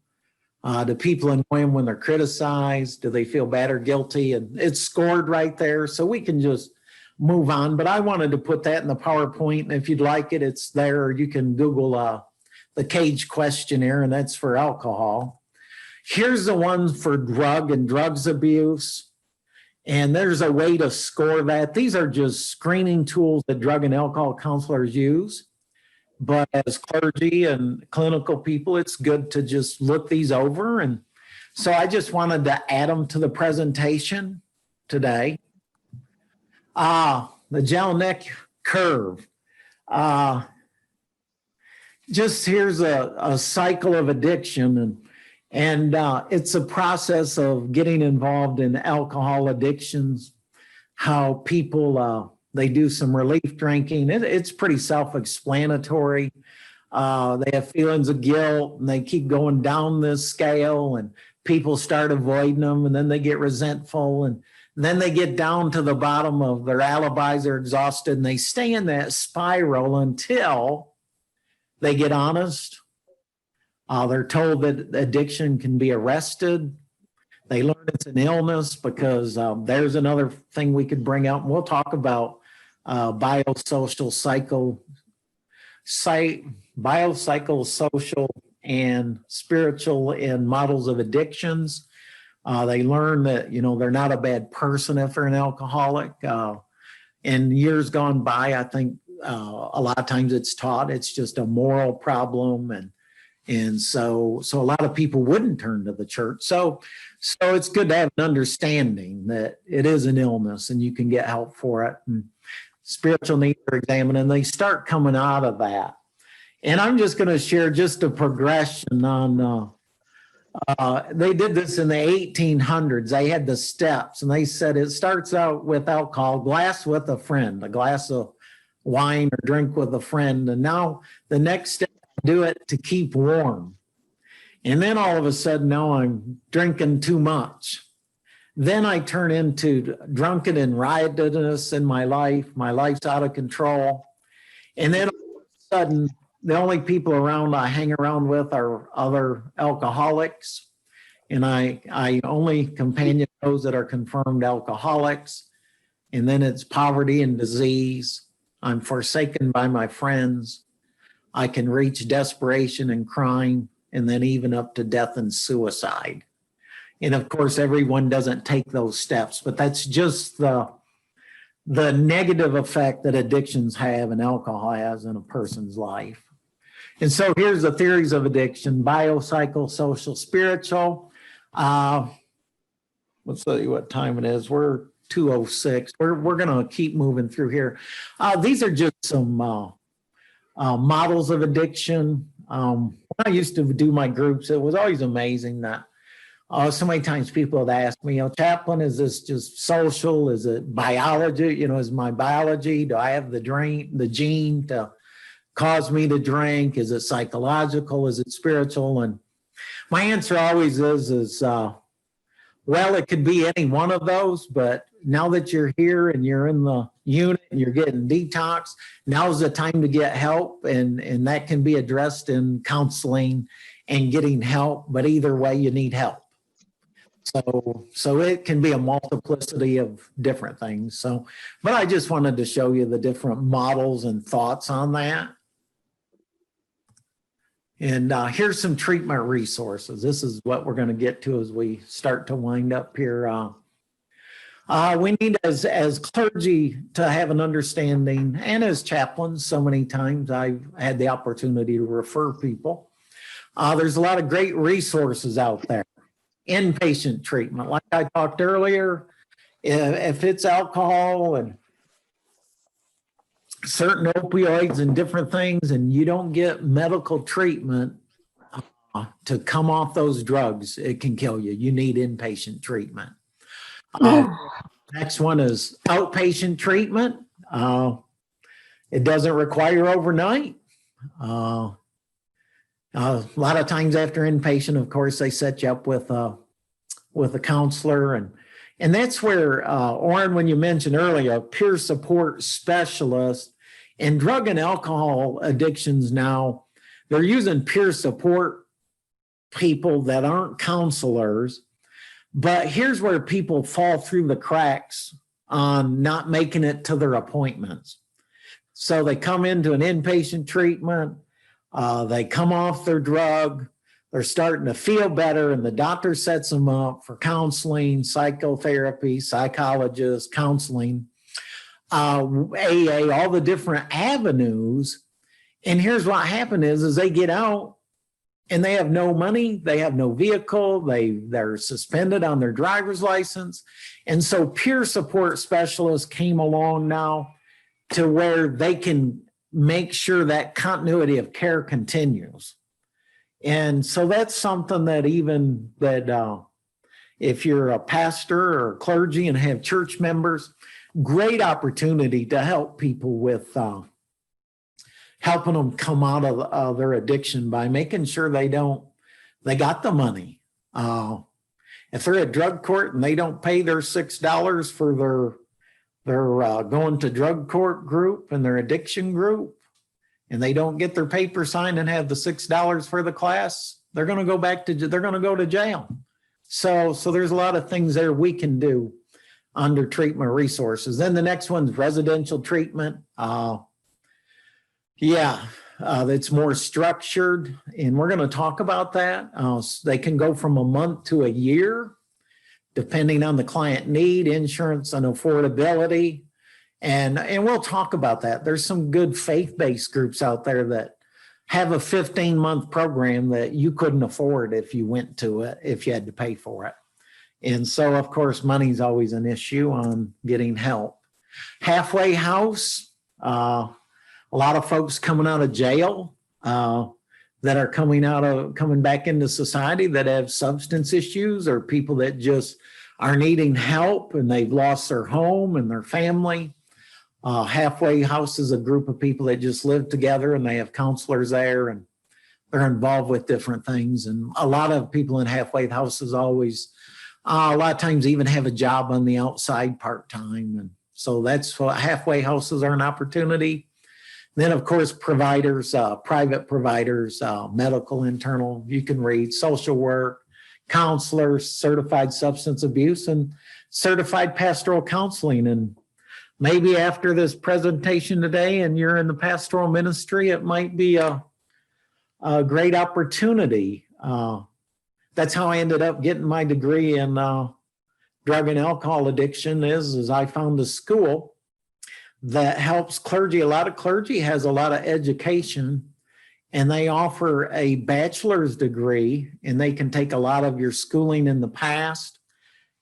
Do people annoy them when they're criticized? Do they feel bad or guilty? And it's scored right there, so we can just move on. But I wanted to put that in the PowerPoint. And if you'd like it, it's there. Or you can Google the CAGE questionnaire, and that's for alcohol. Here's the one for drug and drugs abuse. And there's a way to score that. These are just screening tools that drug and alcohol counselors use. But as clergy and clinical people, it's good to just look these over. And so I just wanted to add them to the presentation today. The Jelinek curve. Just here's a cycle of addiction. And it's a process of getting involved in alcohol addictions, how people, they do some relief drinking. It's pretty self-explanatory. They have feelings of guilt and they keep going down this scale and people start avoiding them and then they get resentful and then they get down to the bottom of their alibis are exhausted and they stay in that spiral until they get honest. They're told that addiction can be arrested. They learn it's an illness because there's another thing we could bring out. And we'll talk about biopsychosocial, social, and spiritual in models of addictions. They learn that, they're not a bad person if they're an alcoholic. In years gone by, I think a lot of times it's taught it's just a moral problem. And so a lot of people wouldn't turn to the church. So it's good to have an understanding that it is an illness and you can get help for it. And spiritual needs are examined and they start coming out of that. And I'm just going to share just a progression on They did this in the 1800s. They had the steps, and they said it starts out with alcohol, glass with a friend, a glass of wine or drink with a friend. And now the next step, do it to keep warm. And then all of a sudden, now I'm drinking too much. Then I turn into drunken and riotous in my life. My life's out of control. And then all of a sudden, the only people around I hang around with are other alcoholics. And I only companion those that are confirmed alcoholics. And then it's poverty and disease. I'm forsaken by my friends. I can reach desperation and crime, and then even up to death and suicide. And of course, everyone doesn't take those steps, but that's just the negative effect that addictions have and alcohol has in a person's life. And so here's the theories of addiction: biopsychosocial, spiritual. Let's see what time it is. We're 2:06. We're going to keep moving through here. These are just some models of addiction. When I used to do my groups, it was always amazing that so many times people would ask me, Chaplain, is this just social? Is it biology? Is my biology? Do I have the gene to cause me to drink? Is it psychological? Is it spiritual? And my answer always is well, it could be any one of those, but now that you're here and you're in the unit and you're getting detox, now's the time to get help, and that can be addressed in counseling and getting help, but either way, you need help. So it can be a multiplicity of different things. But I just wanted to show you the different models and thoughts on that. And here's some treatment resources. This is what we're going to get to as we start to wind up here. We need as clergy to have an understanding, and as chaplains, so many times I've had the opportunity to refer people. There's a lot of great resources out there. Inpatient treatment, like I talked earlier, if it's alcohol and certain opioids and different things, and you don't get medical treatment to come off those drugs, it can kill you. You need inpatient treatment. Next one is outpatient treatment. It doesn't require overnight. A lot of times after inpatient, of course, they set you up with a counselor, and that's where, Orrin, when you mentioned earlier, peer support specialist and drug and alcohol addictions now, they're using peer support people that aren't counselors. But here's where people fall through the cracks on not making it to their appointments. So they come into an inpatient treatment, they come off their drug, they're starting to feel better, and the doctor sets them up for counseling, psychotherapy, psychologists, counseling, AA, all the different avenues. And here's what happened is they get out and they have no money, they have no vehicle, they're suspended on their driver's license. And so peer support specialists came along now to where they can make sure that continuity of care continues. And so that's something that if you're a pastor or clergy and have church members, great opportunity to help people with helping them come out of their addiction by making sure they got the money. If they're at drug court and they don't pay their $6 for their going to drug court group and their addiction group, and they don't get their paper signed and have the $6 for the class, they're going to go to jail. So there's a lot of things there we can do under treatment resources. Then the next one's residential treatment. It's more structured, and we're going to talk about that. They can go from a month to a year, depending on the client need, insurance, and affordability. And we'll talk about that. There's some good faith-based groups out there that have a 15-month program that you couldn't afford if you went to it, if you had to pay for it. And so, of course, money's always an issue on getting help. Halfway house, a lot of folks coming out of jail, that are coming back into society that have substance issues, or people that just are needing help and they've lost their home and their family. Halfway House is a group of people that just live together, and they have counselors there, and they're involved with different things. And a lot of people in Halfway Houses always, a lot of times even have a job on the outside part-time. And so that's what Halfway Houses are, an opportunity. Then, of course, providers, private providers, medical, internal, you can read, social work, counselors, certified substance abuse, and certified pastoral counseling. And maybe after this presentation today and you're in the pastoral ministry, it might be a great opportunity. That's how I ended up getting my degree in drug and alcohol addiction is I found a school that helps clergy. A lot of clergy has a lot of education, and they offer a bachelor's degree, and they can take a lot of your schooling in the past.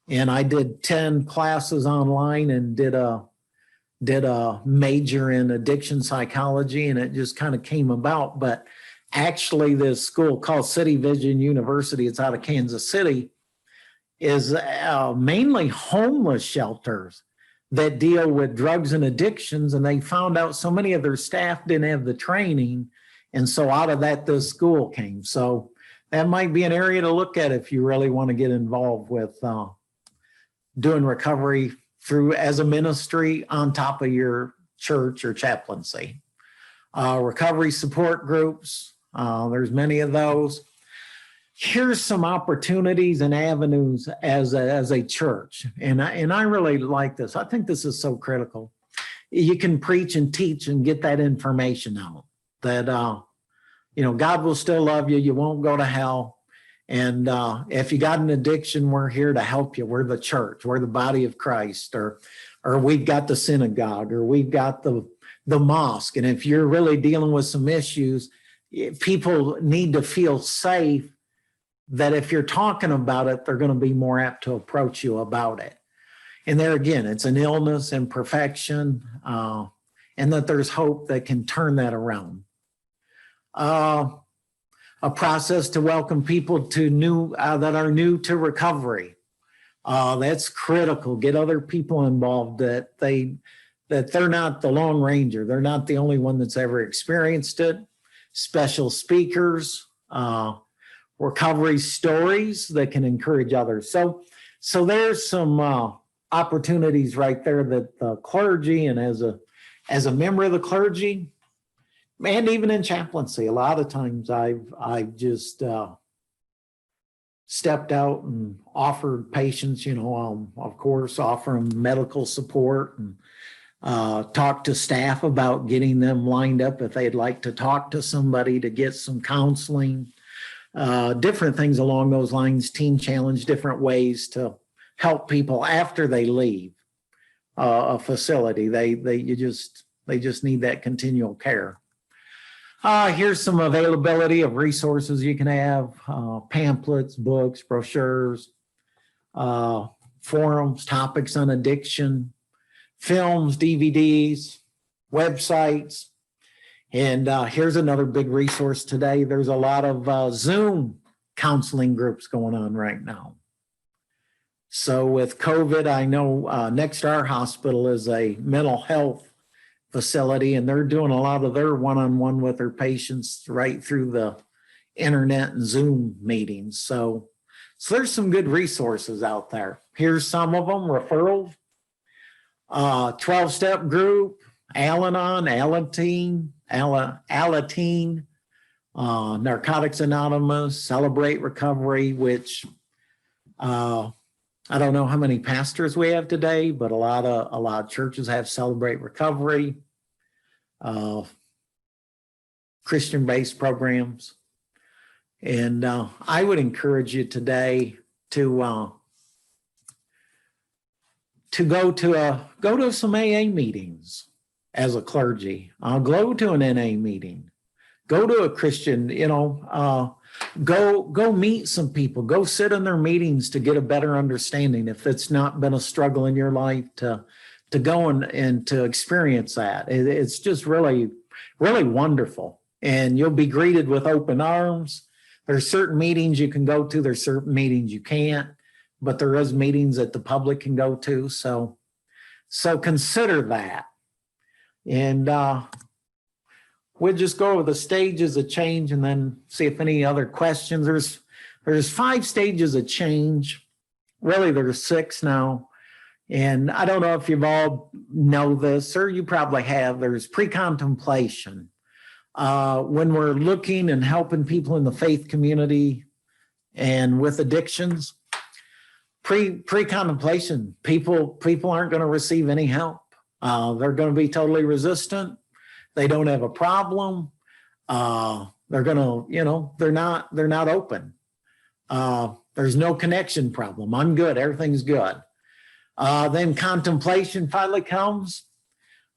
And I did 10 classes online and did a major in addiction psychology, and it just kind of came about. But actually, this school called City Vision University, it's out of Kansas City, is mainly homeless shelters that deal with drugs and addictions. And they found out so many of their staff didn't have the training. And so out of that, this school came. So that might be an area to look at if you really want to get involved with doing recovery through as a ministry on top of your church or chaplaincy. Recovery support groups, there's many of those. Here's some opportunities and avenues as a church. And I really like this. I think this is so critical. You can preach and teach and get that information out that, God will still love you. You won't go to hell. And if you got an addiction, we're here to help you. We're the church. We're the body of Christ, or we've got the synagogue, or we've got the mosque. And if you're really dealing with some issues, people need to feel safe that if you're talking about it, they're going to be more apt to approach you about it. And there again, it's an illness, imperfection, and that there's hope that can turn that around. A process to welcome people to that are new to recovery. That's critical. Get other people involved that they're not the Lone Ranger. They're not the only one that's ever experienced it. Special speakers, recovery stories that can encourage others. So there's some opportunities right there that the clergy, and as a member of the clergy, and even in chaplaincy, a lot of times I've just stepped out and offered patients, of course, offer them medical support, and talk to staff about getting them lined up if they'd like to talk to somebody to get some counseling, different things along those lines, teen challenge, different ways to help people after they leave a facility. They just need that continual care. Here's some availability of resources you can have, pamphlets, books, brochures, forums, topics on addiction, films, DVDs, websites. And here's another big resource today. There's a lot of Zoom counseling groups going on right now. So with COVID, I know Next to Our Hospital is a mental health facility, and they're doing a lot of their one-on-one with their patients right through the internet and Zoom meetings. So there's some good resources out there. Here's some of them: referrals, 12-step group, Al-Anon, Alateen, Narcotics Anonymous, Celebrate Recovery, which I don't know how many pastors we have today, but a lot of churches have Celebrate Recovery, Christian-based programs. And I would encourage you today to go to some AA meetings as a clergy. Go to an NA meeting. Go to a Christian, go meet some people. Go sit in their meetings to get a better understanding. If it's not been a struggle in your life, to go and to experience that. It's just really, really wonderful. and you'll be greeted with open arms. There's certain meetings you can go to, there's certain meetings you can't, but there is meetings that the public can go to. So consider that. And we'll just go over the stages of change and then see if any other questions. There's 5 stages of change. Really, there's 6 now. And I don't know if you've all know this, or you probably have. There's pre-contemplation. When we're looking and helping people in the faith community and with addictions, pre-contemplation, people aren't going to receive any help. They're going to be totally resistant. They don't have a problem. They're going to, they're not open. There's no connection problem. I'm good. Everything's good. Then contemplation finally comes.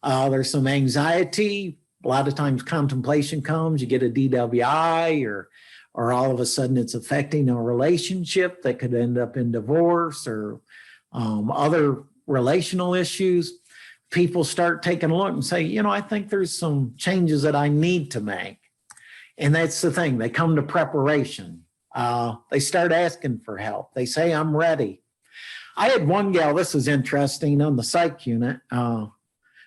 There's some anxiety. A lot of times contemplation comes, you get a DWI or all of a sudden it's affecting a relationship that could end up in divorce or other relational issues. People start taking a look and say, I think there's some changes that I need to make. And that's the thing. They come to preparation. They start asking for help. They say, I'm ready. I had one gal, this is interesting, on the psych unit.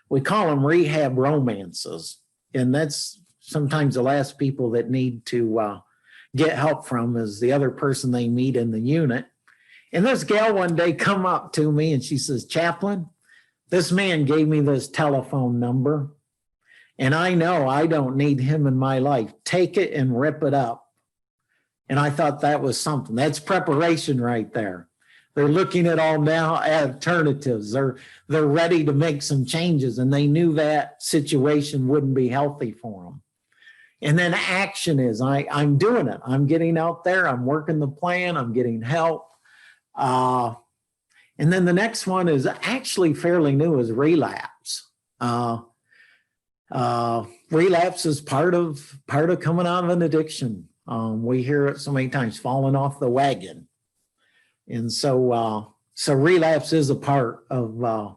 We call them rehab romances. And that's sometimes the last people that need to get help from is the other person they meet in the unit. And this gal one day come up to me and she says, Chaplain, this man gave me this telephone number and I know I don't need him in my life. Take it and rip it up. And I thought that was something. That's preparation right there. They're looking at all now alternatives. They're ready to make some changes, and they knew that situation wouldn't be healthy for them. And then action is, I'm doing it. I'm getting out there. I'm working the plan. I'm getting help. And then the next one is actually fairly new, is relapse. Relapse is part of coming out of an addiction. We hear it so many times, falling off the wagon. And so relapse is a part of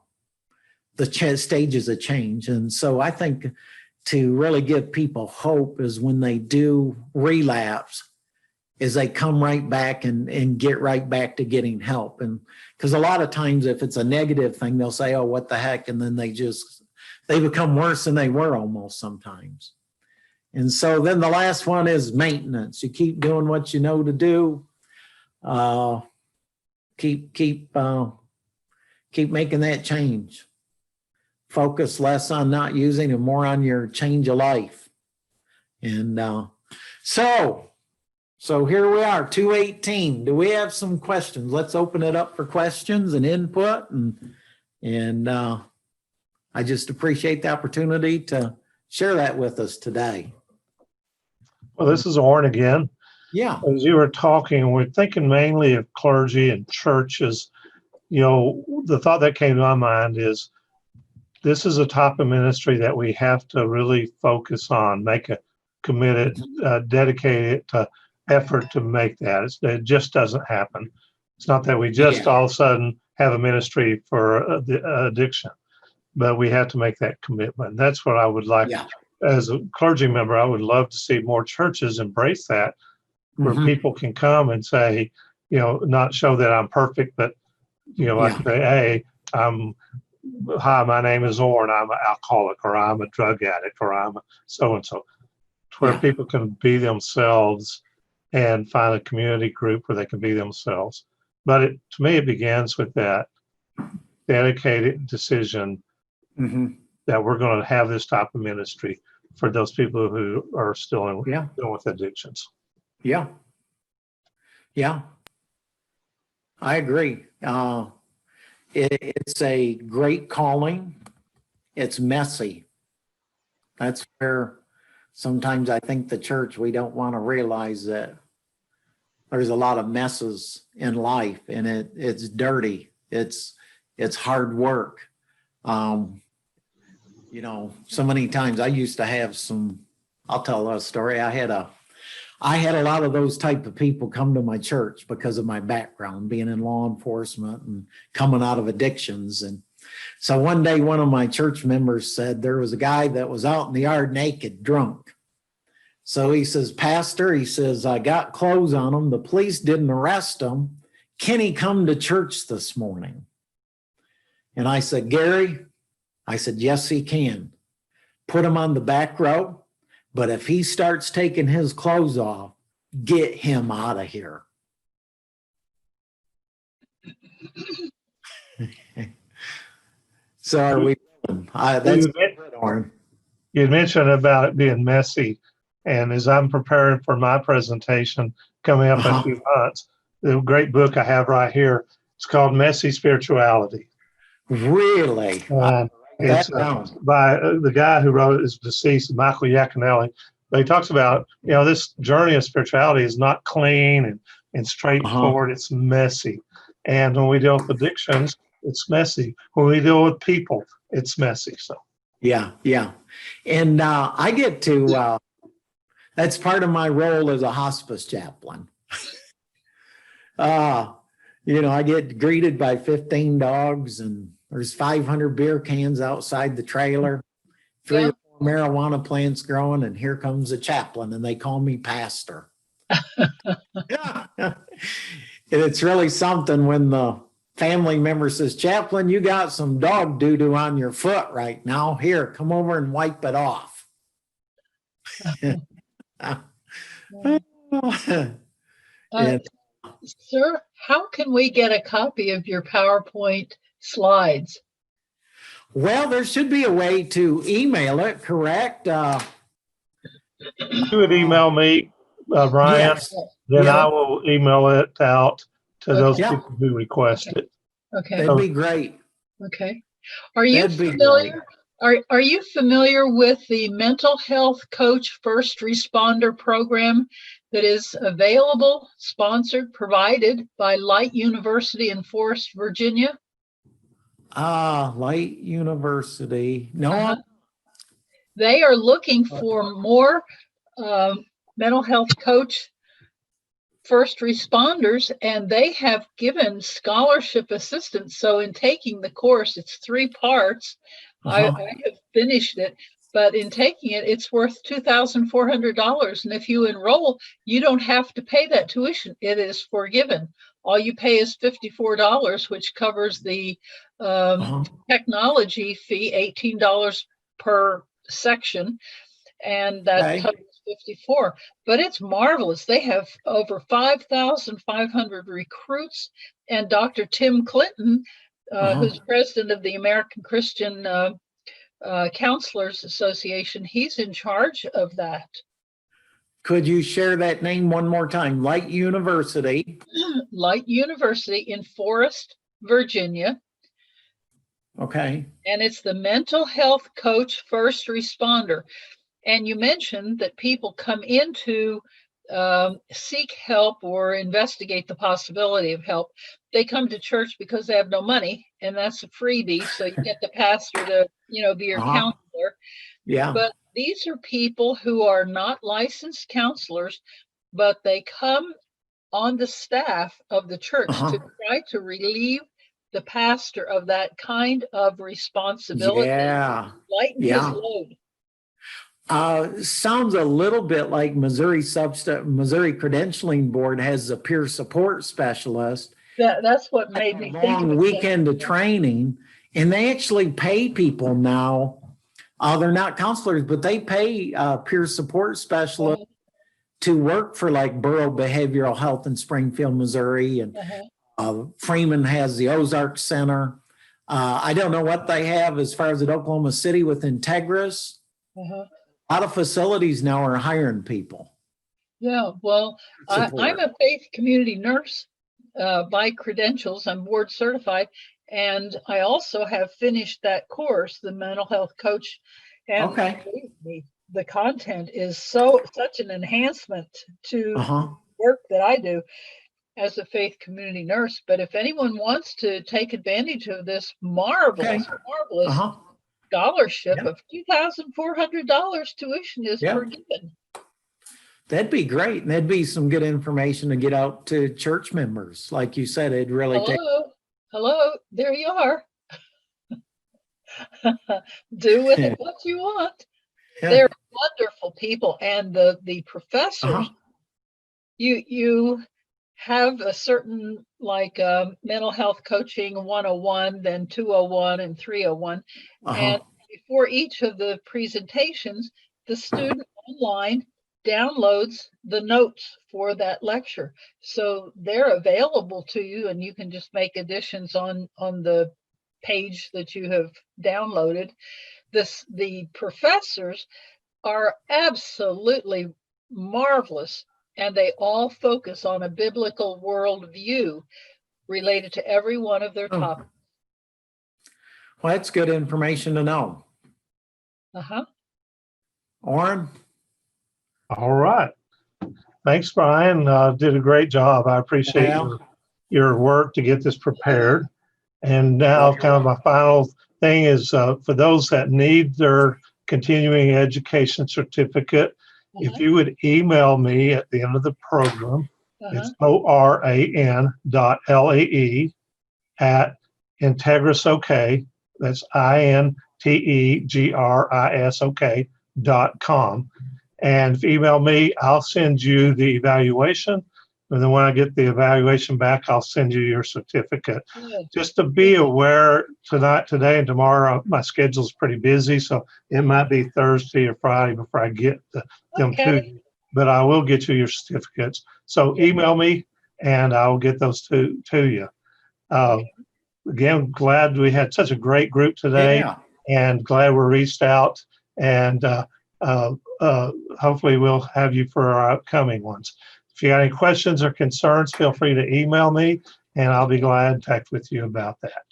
the stages of change. And so I think to really give people hope is when they do relapse, is they come right back and get right back to getting help. And because a lot of times if it's a negative thing, they'll say, oh, what the heck? And then they become worse than they were almost sometimes. And so then the last one is maintenance. You keep doing what you know to do. Keep making that change. Focus less on not using and more on your change of life. And so here we are, 2:18. Do we have some questions? Let's open it up for questions and input. And I just appreciate the opportunity to share that with us today. Well, this is Orrin again. Yeah. As you were talking, we're thinking mainly of clergy and churches. The thought that came to my mind is this is a type of ministry that we have to really focus on, make a committed, dedicated effort to make that. It just doesn't happen. It's not that we just all of a sudden have a ministry for the addiction, but we have to make that commitment. That's what I would like. Yeah. As a clergy member, I would love to see more churches embrace that, where people can come and say, not show that I'm perfect, but, like say, hey, hi, my name is Orrin, I'm an alcoholic, or I'm a drug addict, or I'm a so-and-so, to where people can be themselves and find a community group where they can be themselves. But to me, it begins with that dedicated decision that we're going to have this type of ministry for those people who are still dealing with addictions. Yeah. I agree. It's a great calling. It's messy. That's where sometimes I think the church, we don't want to realize that there's a lot of messes in life, and it's dirty. It's hard work. So many times I used to have I'll tell a story. I had a lot of those type of people come to my church because of my background, being in law enforcement and coming out of addictions. And so one day, one of my church members said there was a guy that was out in the yard naked, drunk. So he says, Pastor, he says, I got clothes on him. The police didn't arrest him. Can he come to church this morning? And I said, Gary, I said, yes, he can. Put him on the back row. But if he starts taking his clothes off, get him out of here. So are we? That's Orrin. You mentioned about it being messy. And as I'm preparing for my presentation coming up in a few months, the great book I have right here, it's called Messy Spirituality. Really? And it's by the guy who wrote it is deceased, Michael Yaconelli. But he talks about, this journey of spirituality is not clean and straightforward. It's messy. And when we deal with addictions, it's messy. When we deal with people, it's messy. So yeah. And I get to, that's part of my role as a hospice chaplain. I get greeted by 15 dogs and there's 500 beer cans outside the trailer, 3 or 4 marijuana plants growing, and here comes a chaplain and they call me pastor. Yeah. And it's really something when the family member says, Chaplain, you got some dog doo-doo on your foot right now. Here, come over and wipe it off. Sir, how can we get a copy of your PowerPoint slides? Well, there should be a way to email it, correct? you would email me, Brian, Yes. then I will email it out to those Yeah. people who request it. Okay. That'd be great. Okay. Are you That'd be familiar? Are you familiar with the Mental Health Coach First Responder Program that is available, sponsored, provided by Light University in Forest, Virginia? Light University. No. They are looking for more mental health coach first responders, and they have given scholarship assistance. So in taking the course, it's 3 parts. I have finished it, but in taking it, it's worth $2,400. And if you enroll, you don't have to pay that tuition. It is forgiven. All you pay is $54, which covers the technology fee, $18 per section. And that covers 54, but it's marvelous. They have over 5,500 recruits, and Dr. Tim Clinton, who's president of the American Christian Counselors Association, he's in charge of that. Could you share that name one more time? Light University. Light University in Forest, Virginia. Okay. And it's the Mental Health Coach First Responder. And you mentioned that people come in to seek help or investigate the possibility of help. They come to church because they have no money, and that's a freebie. So you get the pastor to, be your counselor. Yeah. But these are people who are not licensed counselors, but they come on the staff of the church to try to relieve the pastor of that kind of responsibility. Yeah. Lighten his load. Sounds a little bit like Missouri Credentialing Board has a peer support specialist. That's what made me think. Long weekend of training, and they actually pay people now. They're not counselors, but they pay peer support specialists to work for like Borough Behavioral Health in Springfield, Missouri, and Freeman has the Ozark Center. I don't know what they have as far as at Oklahoma City with Integris. A lot of facilities now are hiring people. Yeah, well, I'm a faith community nurse by credentials. I'm board certified, and I also have finished that course, the mental health coach. And believe me, the content is such an enhancement to work that I do as a faith community nurse. But if anyone wants to take advantage of this marvelous scholarship of $2,400, tuition is forgiven. That'd be great. And that'd be some good information to get out to church members. Like you said, it'd really Hello, there you are. Do with it what you want. Yeah. They're wonderful people, and the professors. Uh-huh. You have a certain like mental health coaching 101, then 201 and 301, Uh-huh. and before each of the presentations, the student online downloads the notes for that lecture, so they're available to you, and you can just make additions on the page that you have downloaded. The professors are absolutely marvelous, and they all focus on a biblical worldview related to every one of their Oh. topics. Well, that's good information to know. Uh-huh. Orrin? All right. Thanks, Brian. Did a great job. I appreciate Yeah. your work to get this prepared. And now kind of my final thing is for those that need their continuing education certificate, if you would email me at the end of the program, it's oran.lee@integrisok, that's INTEGRISOK.com. And if you email me, I'll send you the evaluation. And then when I get the evaluation back, I'll send you your certificate. Good. Just to be aware, today and tomorrow, my schedule's pretty busy, so it might be Thursday or Friday before I get them to Okay. you. But I will get you your certificates. So email me and I'll get those to you. Again, glad we had such a great group today, Yeah. and glad we reached out, and hopefully we'll have you for our upcoming ones. If you got any questions or concerns, feel free to email me and I'll be glad to talk with you about that.